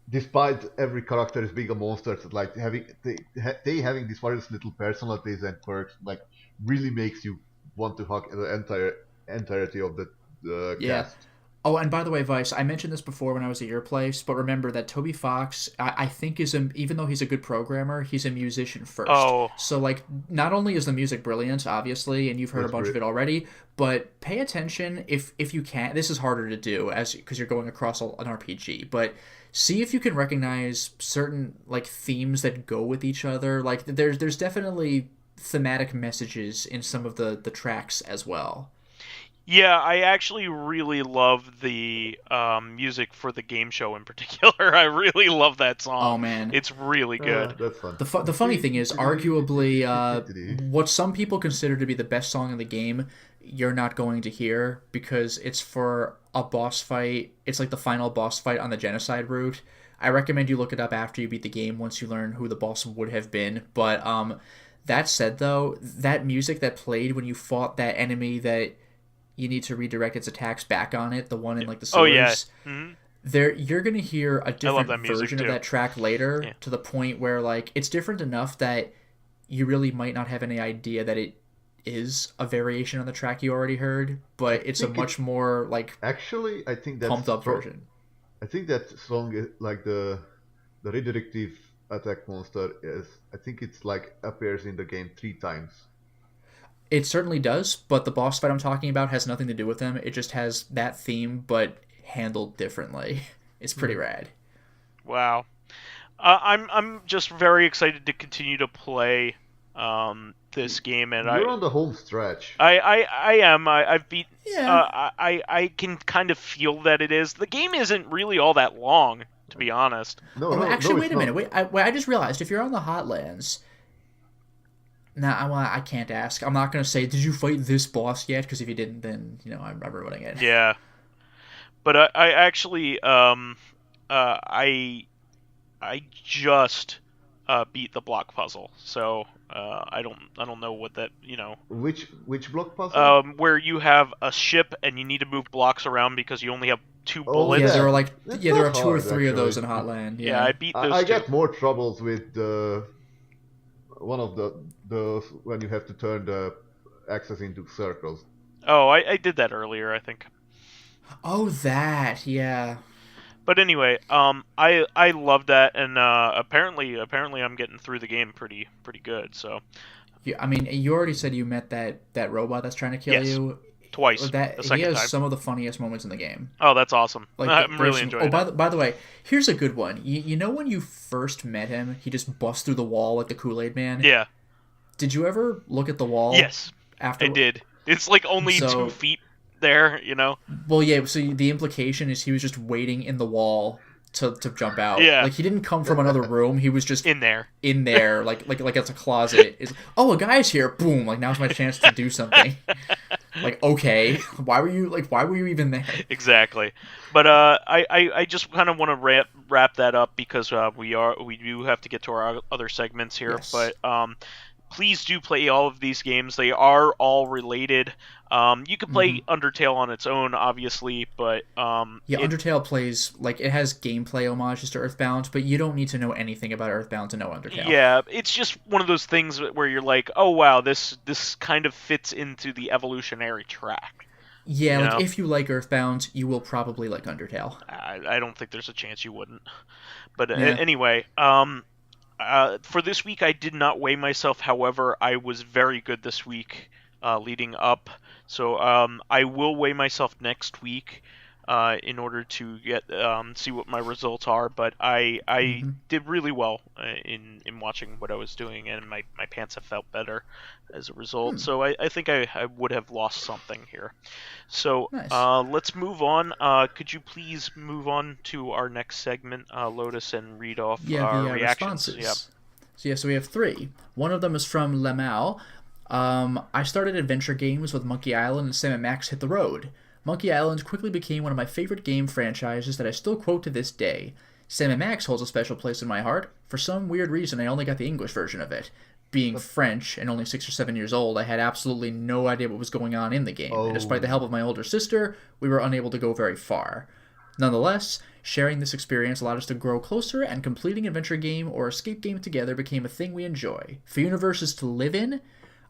despite every character is being a monster, it's like they having these various little personalities and quirks, like really makes you want to hug the entirety of the Yeah. cast. Oh, and by the way, Vice, I mentioned this before when I was at your place, but remember that Toby Fox, I think, even though he's a good programmer, he's a musician first. Oh, So, like, not only is the music brilliant, obviously, and you've heard a It's bunch of re- it already, but pay attention if you can. This is harder to do as because you're going across an RPG, but see if you can recognize certain like themes that go with each other. Like, there's definitely thematic messages in some of the tracks as well. yeah, I actually really love the music for the game show in particular. I really love that Oh song. man, It's really good. That's fun. the funny thing is, arguably, what some people consider to be the best song in the game, you're not going to hear because it's for a boss fight. It's like the final boss fight on the genocide route. I recommend you look it up after you beat the game once you learn who the boss would have been. But that said, though, that music that played when you fought that enemy that you need to redirect its attacks back on it, the one in like the Oh yeah. sewers, Hmm. there you're gonna hear a I love different that music version of too. that track later Yeah. to the point where like it's different enough that you really might not have any idea that it is a variation on the track you already heard, I but it's a think it much more like actually. I think pumped up version. I think that song is like the redirective attack monster is. I think it's like appears in the game 3 times. It certainly does, but the boss fight I'm talking about has nothing to do with them. It just has that theme but handled differently. It's pretty Hmm. rad. Wow. I'm just very excited to continue to play this game, and You're on the home stretch. I am. I've beat. Yeah. I can kind of feel that it is. The game isn't really all that long, to be honest. No, Oh, no, actually, no, wait it's a minute. not. I just realized if you're on the Hotlands, nah, I can't ask. I'm not gonna say, did you fight this boss yet? Because if you didn't, then I'm ruining it. Yeah, but I actually I just beat the block puzzle, so I don't know what that Which block puzzle? where you have a ship and you need to move blocks around because you only have two Oh, bullets. Yeah, there that. are like It's there not are two or hard, three of those in actually. Hotland. Yeah, I Yeah. beat those I two. get more troubles with one of those when you have to turn the axis into circles. Oh, I did that earlier, I think. Oh, that. Yeah. But anyway, I love that, and apparently I'm getting through the game pretty good. So I mean, you already said you met that robot that's trying to kill yes, you. twice, That the he second has time. some of the funniest moments in the game. Oh, that's awesome. Like I'm there's really some, enjoying by it. by the way, here's a good one. You know when you first met him, he just busts through the wall like the Kool-Aid Man. Yeah. Did you ever look at the wall? Yes, After. I did. It's like only So- 2 feet there, you know. Well, yeah. So the implication is he was just waiting in the wall to jump out. Yeah. Like he didn't come from another room. He was just In there. in there, like it's a closet. Is, oh, a guy's here. Boom! Like now's my chance to do something. Like, okay, why were you even there? Exactly. But I just kind of want to wrap that up because we do have to get to our other segments here. Yes. But please do play all of these games. They are all related. You could Mm-hmm. play Undertale on its own, obviously, but Yeah, Undertale plays like it has gameplay homages to Earthbound, but you don't need to know anything about Earthbound to know Undertale. yeah, it's just one of those things where you're like, oh wow, this kind of fits into the evolutionary track. Yeah, You like know, if you like Earthbound, you will probably like Undertale. I don't think there's a chance you wouldn't. But Yeah. anyway, for this week, I did not weigh myself. However, I was very good this week leading up. So I will weigh myself next week in order to get see what my results are. But I Mm-hmm. did really well in watching what I was doing, and my pants have felt better as a result. Hmm. So I think I would have lost something here. So Nice. let's move on. Could you please move on to our next segment, Lotus, and read off Yeah, our the reactions? Yeah. responses. So yeah, so we have three. One of them is from Lemao. I started adventure games with Monkey Island and Sam & Max Hit the Road. Monkey Island quickly became one of my favorite game franchises that I still quote to this day. Sam & Max holds a special place in my heart. For some weird reason, I only got the English version of it. Being French and only 6 or 7 years old, I had absolutely no idea what was going on in the game, and despite the Oh, help of my older sister, we were unable to go very far. Nonetheless, sharing this experience allowed us to grow closer, and completing an adventure game or escape game together became a thing we enjoy. For universes to live in,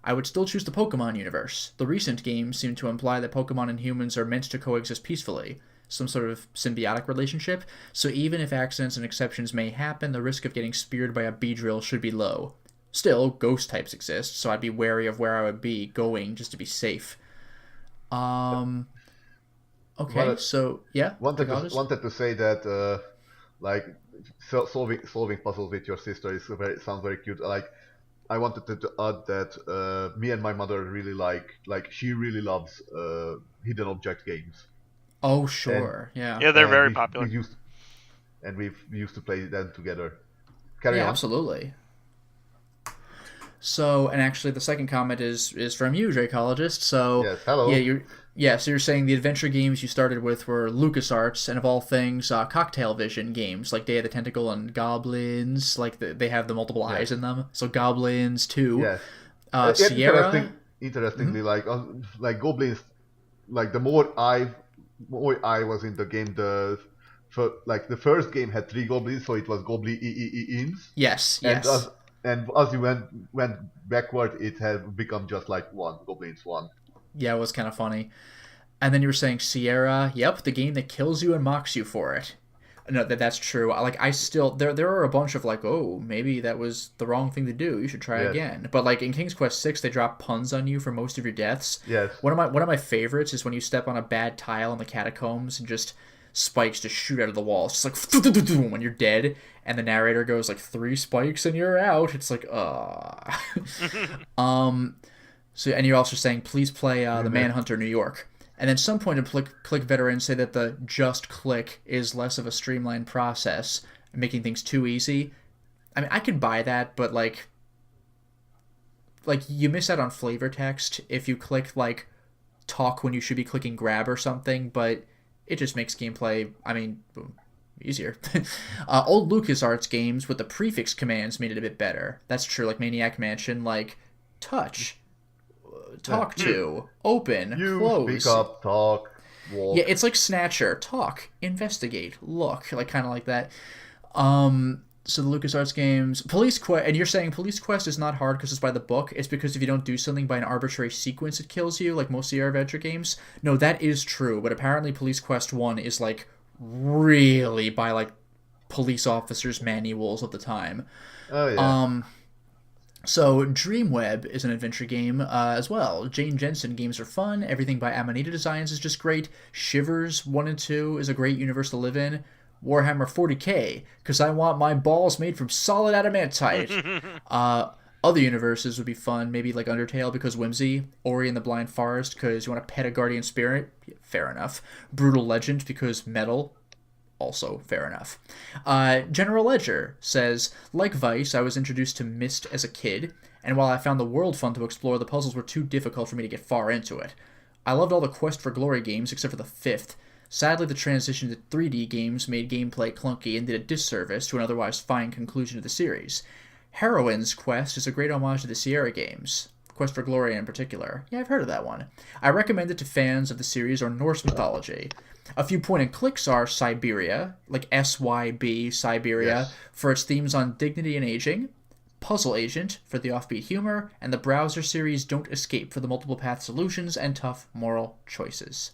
I would still choose the Pokemon universe. The recent games seem to imply that Pokemon and humans are meant to coexist peacefully, some sort of symbiotic relationship, so even if accidents and exceptions may happen, the risk of getting speared by a Beedrill should be low. Still, ghost types exist, so I'd be wary of where I would be going just to be safe. Um, okay, but so yeah, Dracologist? wanted to say that like solving puzzles with your sister is very sounds very cute. Like I wanted to add that me and my mother really like she really loves hidden object games, Oh, and sure, yeah. Yeah, they're and very we popular. used we used to play them together. Carry Yeah, on. absolutely. So, and actually, the second comment is from you, Dracologist. So, Yes. yeah, Hello. so you're saying the adventure games you started with were LucasArts, and of all things, Cocktail Vision games like Day of the Tentacle and Goblins. Like they have the multiple eyes Yes. in them. So Goblins too. Yes. Sierra. Interestingly, like goblins, like the more I was in the game, like the first game had three goblins, so it was goblins, Yes, and yes. as you went backward, it had become just like one goblins one. Yeah, it was kind of funny. And then you were saying Sierra. Yep, the game that kills you and mocks you for it. No, that's true. Like I still there are a bunch of like, oh, maybe that was the wrong thing to do. You should try Yes. again. But like in King's Quest 6, they drop puns on you for most of your deaths. Yes. One of my favorites is when you step on a bad tile in the catacombs and just spikes just shoot out of the wall. It's just like when you're dead, and the narrator goes like 3 spikes and you're out. It's like, So, and you're also saying, please play the Manhunter New York. And then some point in Click Veterans say that the just click is less of a streamlined process, making things too easy. I mean, I could buy that, but like you miss out on flavor text if you click like talk when you should be clicking grab or something. But it just makes gameplay, I mean, easier. Old LucasArts games with the prefix commands made it a bit better. That's true. Like Maniac Mansion, like touch, talk to, open, You speak close. up, talk, Yeah, walk. it's like Snatcher. Talk, investigate, look, like kind of like that. So the LucasArts games, Police Quest, and you're saying Police Quest is not hard because it's by the book. It's because if you don't do something by an arbitrary sequence, it kills you, like most of your adventure games. No, that is true, but apparently Police Quest 1 is like really by like police officers' manuals of the time. Oh yeah. So Dreamweb is an adventure game as well. Jane Jensen games are fun. Everything by Amanita Designs is just great. Shivers 1 and 2 is a great universe to live in. Warhammer 40k, because I want my balls made from solid adamantite. Other universes would be fun, maybe like Undertale because whimsy. Ori and the Blind Forest because you want to pet a guardian spirit. Yeah, fair enough. Brutal Legend because metal. Also fair enough. General Ledger says, like Vice, I was introduced to Myst as a kid, and while I found the world fun to explore, the puzzles were too difficult for me to get far into it. I loved all the Quest for Glory games except for the 5th. Sadly, the transition to 3D games made gameplay clunky and did a disservice to an otherwise fine conclusion to the series. Heroine's Quest is a great homage to the Sierra games. Quest for Glory in particular. Yeah, I've heard of that one. I recommend it to fans of the series or Norse mythology. A few point-and-clicks are Siberia, like SYB, Siberia, Yes. for its themes on dignity and aging, Puzzle Agent for the offbeat humor, and the browser series Don't Escape for the multiple path solutions and tough moral choices.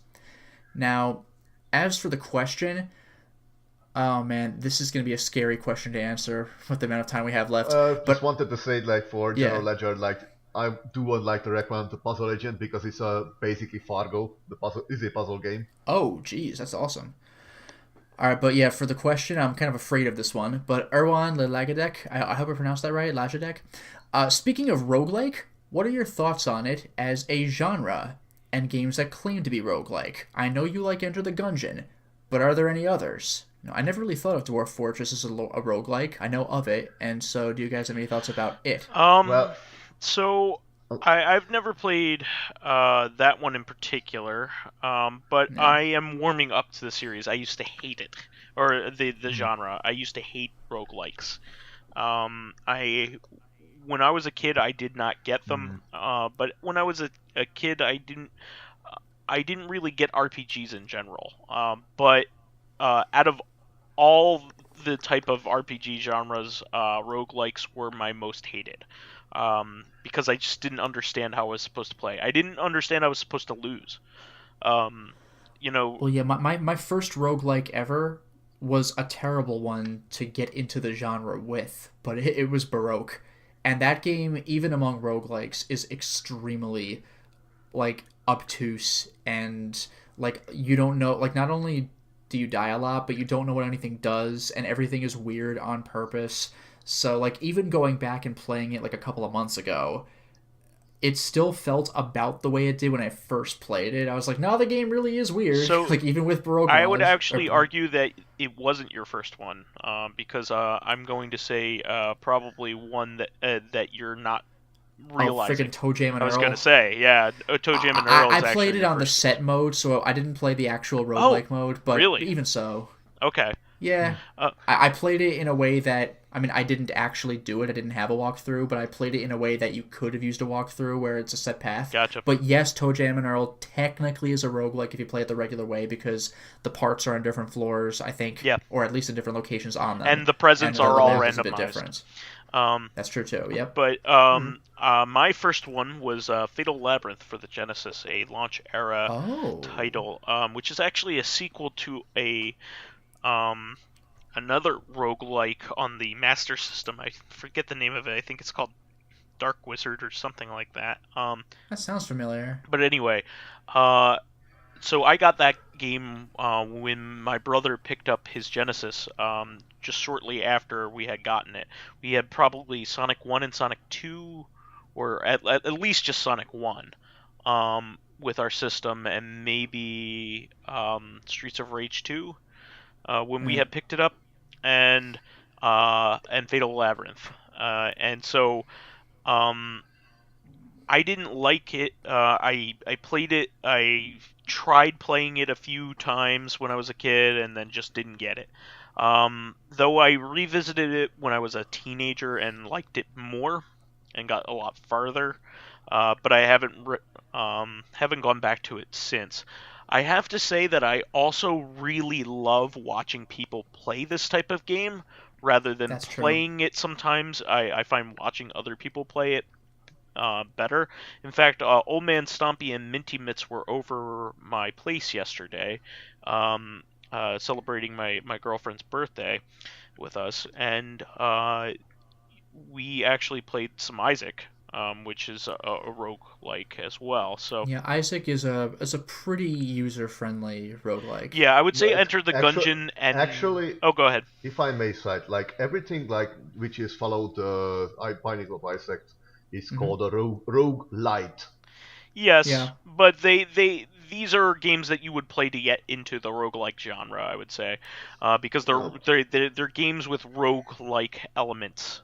Now, as for the question, oh man, this is going to be a scary question to answer with the amount of time we have left. Just wanted to say, like, for Yeah. General Ledger, like, I would like to recommend the Puzzle Agent because it's basically Fargo. The puzzle is a puzzle game. Oh, geez, that's awesome. All right, but yeah, for the question, I'm kind of afraid of this one. But Erwan Lagadek, I hope I pronounced that right, Lajadek. Speaking of roguelike, what are your thoughts on it as a genre and games that claim to be roguelike? I know you like Enter the Gungeon, but are there any others? No, I never really thought of Dwarf Fortress as a roguelike. I know of it, and so do you guys have any thoughts about it? Well, So I've never played that one in particular, but No. I am warming up to the series. I used to hate it, or the genre. I used to hate roguelikes. When I was a kid, I did not get them, but when I was a kid, I didn't really get RPGs in general. But out of all the type of RPG genres, roguelikes were my most hated. Because I just didn't understand how I was supposed to play. I didn't understand I was supposed to lose. Well, yeah, my first roguelike ever was a terrible one to get into the genre with, but it was Baroque. And that game, even among roguelikes, is extremely, like, obtuse and, like, you don't know, like, not only do you die a lot, but you don't know what anything does, and everything is weird on purpose. So, like, even going back and playing it, like, a couple of months ago, it still felt about the way it did when I first played it. I was like, no, the game really is weird. So, like, even with Baroque I would knowledge- actually argue that it wasn't your first one, because I'm going to say probably one that you're not realizing. Freaking Toe Jam and I was Earl. going to say, yeah, Toe Jam and Earl is I played actually it on the first. set mode, so I didn't play the actual roguelike mode, but really? even so. Okay. Yeah. I played it in a way that, I mean, I didn't actually do it. I didn't have a walkthrough, but I played it in a way that you could have used a walkthrough where it's a set path. Gotcha. But yes, Toe Jam and Earl technically is a roguelike if you play it the regular way because the parts are on different floors, I think. Yeah. Or at least in different locations on them. And the presents And are the all map is a bit randomized. different. That's true too, yep. But my first one was Fatal Labyrinth for the Genesis, a launch era title, which is actually a sequel to a another roguelike on the Master System. I forget the name of it. I think it's called Dark Wizard or something like that. That sounds familiar. But anyway, so I got that game when my brother picked up his Genesis, just shortly after we had gotten it. We had probably Sonic 1 and Sonic 2, or at least just Sonic 1, with our system, and maybe Streets of Rage 2 when we had picked it up, and Fatal Labyrinth. And so I didn't like it. I played it. I tried playing it a few times when I was a kid, and then just didn't get it. Though I revisited it when I was a teenager and liked it more, and got a lot farther. But I haven't gone back to it since. I have to say that I also really love watching people play this type of game rather than That's true. playing it sometimes. I find watching other people play it better. In fact, Old Man Stompy and Minty Mitts were over my place yesterday, celebrating my girlfriend's birthday with us, and we actually played some Isaac, which is a roguelike as well. So Yeah, Isaac is a pretty user-friendly roguelike. yeah, I would say Yeah, Enter the Gungeon and actually, oh, go ahead. if I may cite, like everything like which is followed the Binding of Isaac is called a rogue light. Yes, Yeah. but these are games that you would play to get into the roguelike genre, I would say, because Well, they're games with roguelike elements.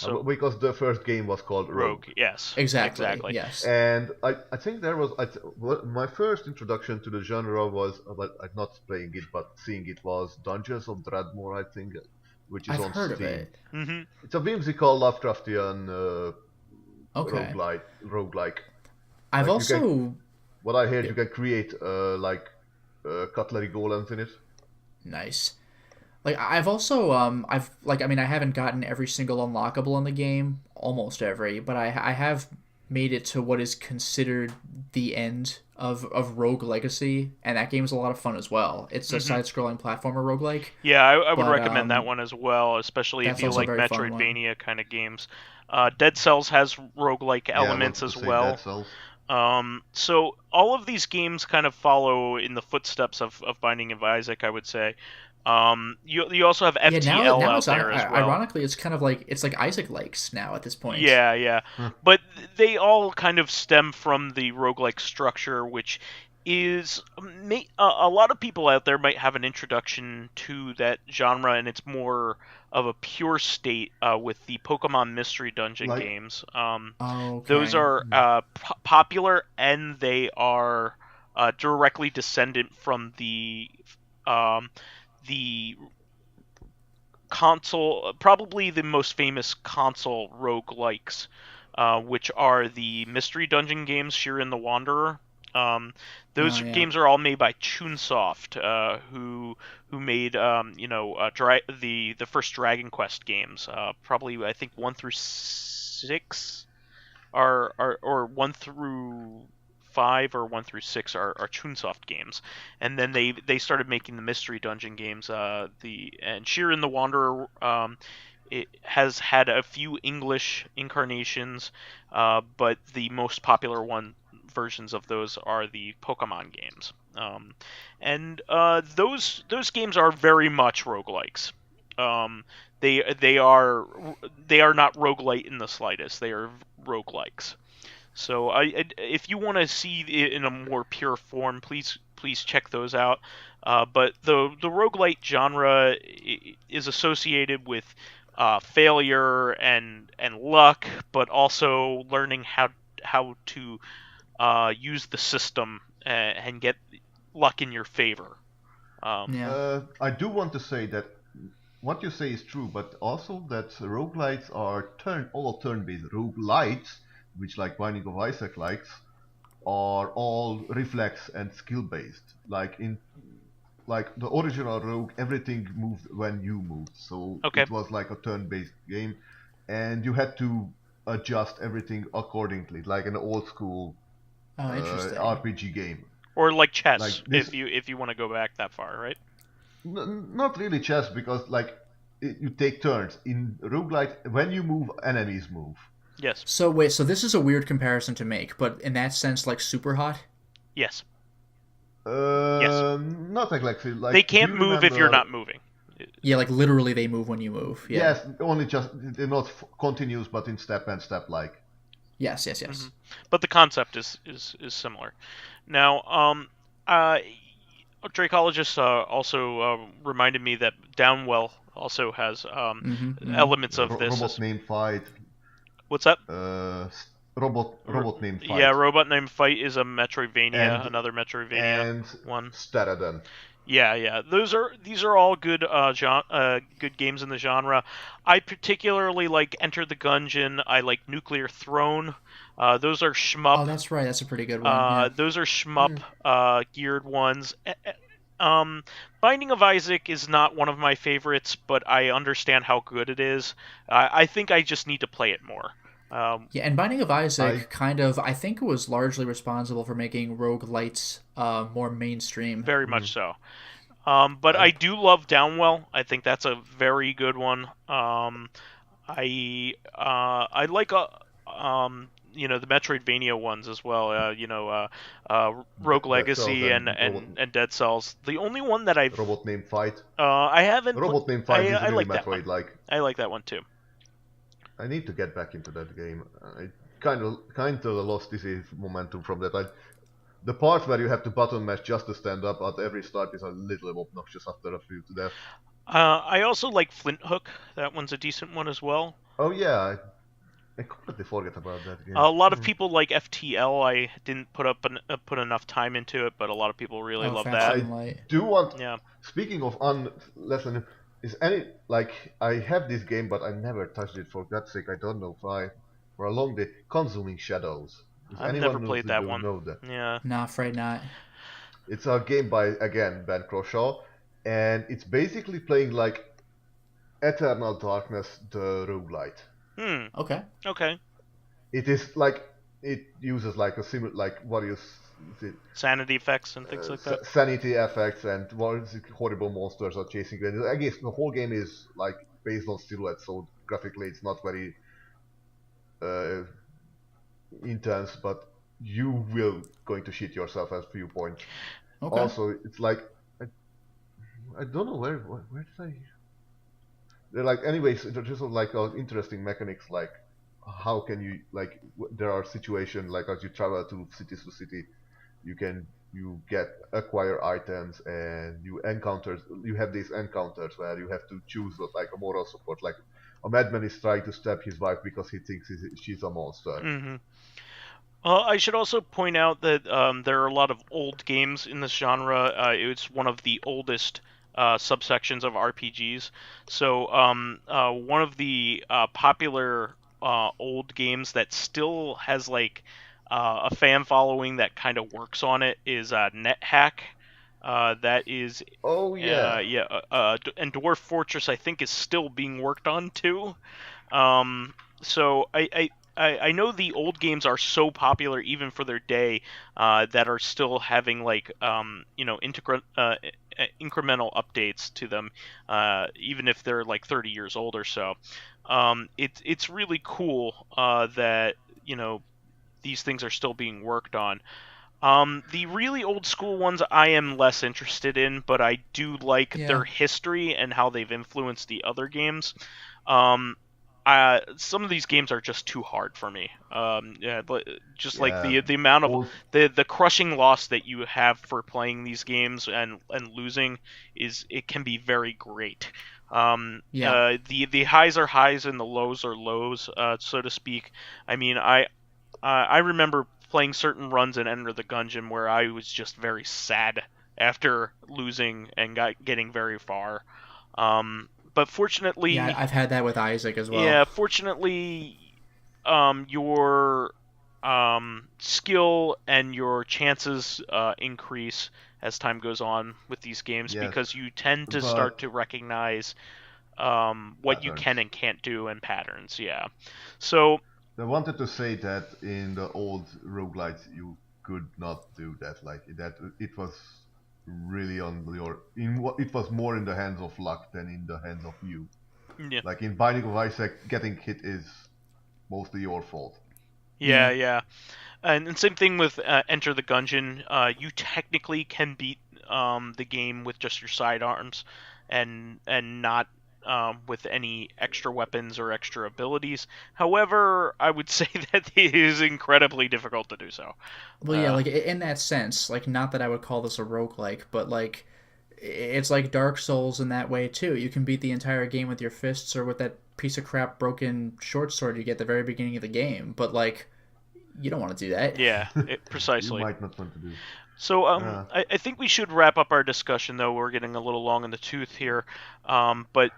So because the first game was called Rogue, Rogue. yes, Exactly. exactly. Yes. And I think there was my first introduction to the genre was not playing it but seeing it was Dungeons of Dreadmore, I think, which is I've on heard of Steam. it. Hmm. It's a whimsical Lovecraftian Okay. roguelike. I've Like you can, also what I heard, you can create cutlery golems in it. nice. Like I've also I've like I mean I haven't gotten every single unlockable in the game, almost every, but I have made it to what is considered the end of Rogue Legacy, and that game is a lot of fun as well. It's a Hmm. side-scrolling platformer roguelike, Yeah, I would but recommend that one as well, especially if that's you also a like very fun one. Metroidvania kind of games. Dead Cells has roguelike Yeah, I elements wanted to as say Dead well. Cells. So all of these games kind of follow in the footsteps of Binding of Isaac, I would say. You also have Yeah, FTL now out it's there as well. ironically it's kind of like it's like Isaac likes now at this point. Yeah, yeah. Huh. But they all kind of stem from the roguelike structure, which is a lot of people out there might have an introduction to that genre, and it's more of a pure state with the Pokemon Mystery Dungeon Like, games. Those Okay. are popular, and they are directly descendant from um, the console, probably the most famous console roguelikes, which are the Mystery Dungeon games, Shiren the Wanderer. Oh Those yeah. games are all made by Chunsoft, who made the first Dragon Quest games. Probably I think 1 through 6 or 1 through 5 or 1 through 6 are Chunsoft games, and then they started making the Mystery Dungeon games. And Shiren the Wanderer, it has had a few English incarnations, but the most popular versions of those are the Pokemon games. And those games are very much roguelikes. Um, they are not roguelite in the slightest. They are roguelikes. So if you want to see it in a more pure form, please check those out. But the roguelite genre is associated with failure and luck, but also learning how to use the system and get luck in your favor. Yeah. I do want to say that what you say is true, but also that roguelites are all turn-based. Roguelites, which like Binding of Isaac likes, are all reflex and skill-based. Like the original Rogue, everything moved when you moved, so Okay. it was like a turn-based game, and you had to adjust everything accordingly, like an old school Oh, interesting. RPG game. Or like Like chess, this, if you want to go back that far, right? not really chess because like you take turns in roguelite. When you move, enemies move. Yes. So wait, so this is a weird comparison to make, but in that sense, like super hot. Yes. Yes. Not exactly. They Like, do can't you move if you're remember? not moving. Yeah, like literally they move when you move. Yeah. Yes, only just they're not continuous, but in step and step like. Yes. Yes. Hmm. Yes. But the concept is similar. Now, uh, Dracologist also reminded me that Downwell also has Mm-hmm. Mm-hmm. elements of this. Robot named fight. What's that? Uh, robot named Yeah, fight. Robot Named Fight is a Metroidvania, And another Metroidvania and one. Staradan. Yeah, yeah. These are all good good games in the genre. I particularly like Enter the Gungeon. I like Nuclear Throne. Those are Oh, shmup. that's right. That's a pretty good one. Yeah. Those are shmup geared ones. Binding of Isaac is not one of my favorites, but I understand how good it is. I think I just need to play it more. Yeah, and Binding of I Isaac kind of, I think, was largely responsible for making roguelites more mainstream. Very much so. But I I do love Downwell. I think that's a very good one. I like the Metroidvania ones as well. Rogue Dead Cells Legacy and robot and Dead Cells. The only one that robot named fight. I haven't Robot named fight is I really like that one. Metroid like. I like that one too. I need to get back into that game. I kind of lost this momentum from that. The part where you have to button mash just to stand up at every start is a little obnoxious after a few to death. I also like Flint Hook. That one's a decent one as well. Oh yeah, I completely forget about that game. A lot of people like FTL. I didn't put enough time into it, but a lot of people really Oh, love Faster that. Than I Light. do want. Yeah. Speaking of lesson, is any like I have this game, but I never touched it. For God's sake, I don't know why. For a long day, Consuming Shadows. Does I've never anyone played that do one. know that? Yeah. Nah, afraid not. It's a game by again Ben Croshaw, and it's basically playing like Eternal Darkness, the roguelite. Okay. Okay. It is like it uses like a similar like what is it? Sanity effects and things like that. Sanity effects and horrible monsters are chasing you. I guess the whole game is like based on silhouette, so graphically it's not very uh, intense, but you will going to shit yourself at a few points. Okay. Also, it's like I don't know where did I. They're like anyways. They're just like interesting mechanics. Like how can you like there are situations like as you travel to city, you get acquire items and you have these encounters where you have to choose like a moral support. Like a madman is trying to stab his wife because he thinks she's a monster. Mm-hmm. I should also point out that there are a lot of old games in this genre. It's one of the oldest subsections of RPGs. So one of the popular old games that still has like a fan following that kind of works on it is NetHack. That is, Oh yeah, and Dwarf Fortress I think is still being worked on too. So I know the old games are so popular even for their day that are still having like incremental updates to them, even if they're like 30 years old or so. It's really cool that these things are still being worked on. The really old school ones I am less interested in, but I do like their history and how they've influenced the other games. Um, some of these games are just too hard for me. Just like yeah. the amount of Old, the crushing loss that you have for playing these games and losing it can be very great. The highs are highs and the lows are lows, so to speak. I mean, I remember playing certain runs in Enter the Gungeon where I was just very sad after losing and getting very far. But fortunately, Yeah, I've had that with Isaac as well. yeah, fortunately, your skill and your chances increase as time goes on with these games yes, because you tend to but start to recognize what you patterns. can and can't do and patterns. Yeah, so I wanted to say that in the old roguelites you could not do that. Like that, it was really on your. It was more in the hands of luck than in the hands of you. yeah. Like in Binding of Isaac, getting hit is mostly your fault. Yeah. And same thing with Enter the Gungeon. You technically can beat the game with just your sidearms, and not with any extra weapons or extra abilities. However, I would say that it is incredibly difficult to do so. Well, yeah, like in that sense, like not that I would call this a roguelike, but like it's like Dark Souls in that way too. You can beat the entire game with your fists or with that piece of crap broken short sword you get at the very beginning of the game, but like you don't want to do that. Yeah, You precisely. might not want to do. So Uh, I think we should wrap up our discussion, though we're getting a little long in the tooth here. But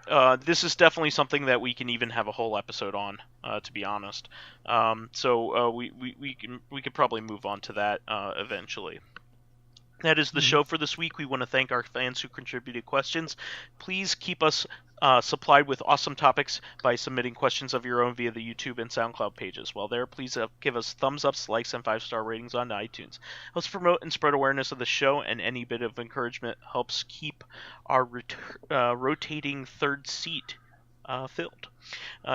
this is definitely something that we can even have a whole episode on, to be honest. So we could probably move on to that eventually. That is the show for this week. We want to thank our fans who contributed questions. Please keep us supplied with awesome topics by submitting questions of your own via the YouTube and SoundCloud pages. While there, please give us thumbs ups, likes, and 5-star ratings on iTunes. Helps promote and spread awareness of the show, and any bit of encouragement helps keep our rotating third seat filled.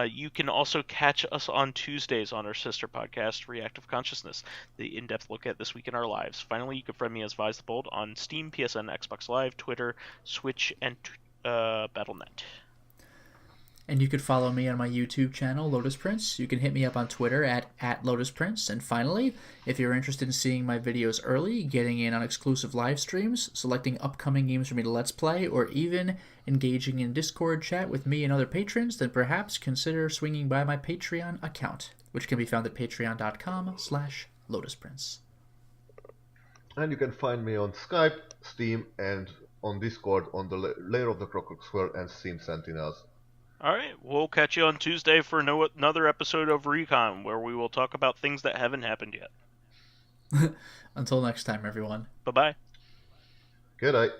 You can also catch us on Tuesdays on our sister podcast, Reactive Consciousness, the in-depth look at this week in our lives. Finally, you can friend me as vysethebold on Steam, PSN, Xbox Live, Twitter, Switch, and Battle.net. And you could follow me on my YouTube channel, Lotus Prince. You can hit me up on Twitter at Lotus Prince. And finally, if you're interested in seeing my videos early, getting in on exclusive live streams, selecting upcoming games for me to Let's Play, or even engaging in Discord chat with me and other patrons, then perhaps consider swinging by my Patreon account, which can be found at patreon.com/LotusPrince. And you can find me on Skype, Steam, and on Discord on the Lair of the Crocodile and Steam Sentinels. All right, we'll catch you on Tuesday for another episode of Recon, where we will talk about things that haven't happened yet. Until next time, everyone. Bye-bye. Good night.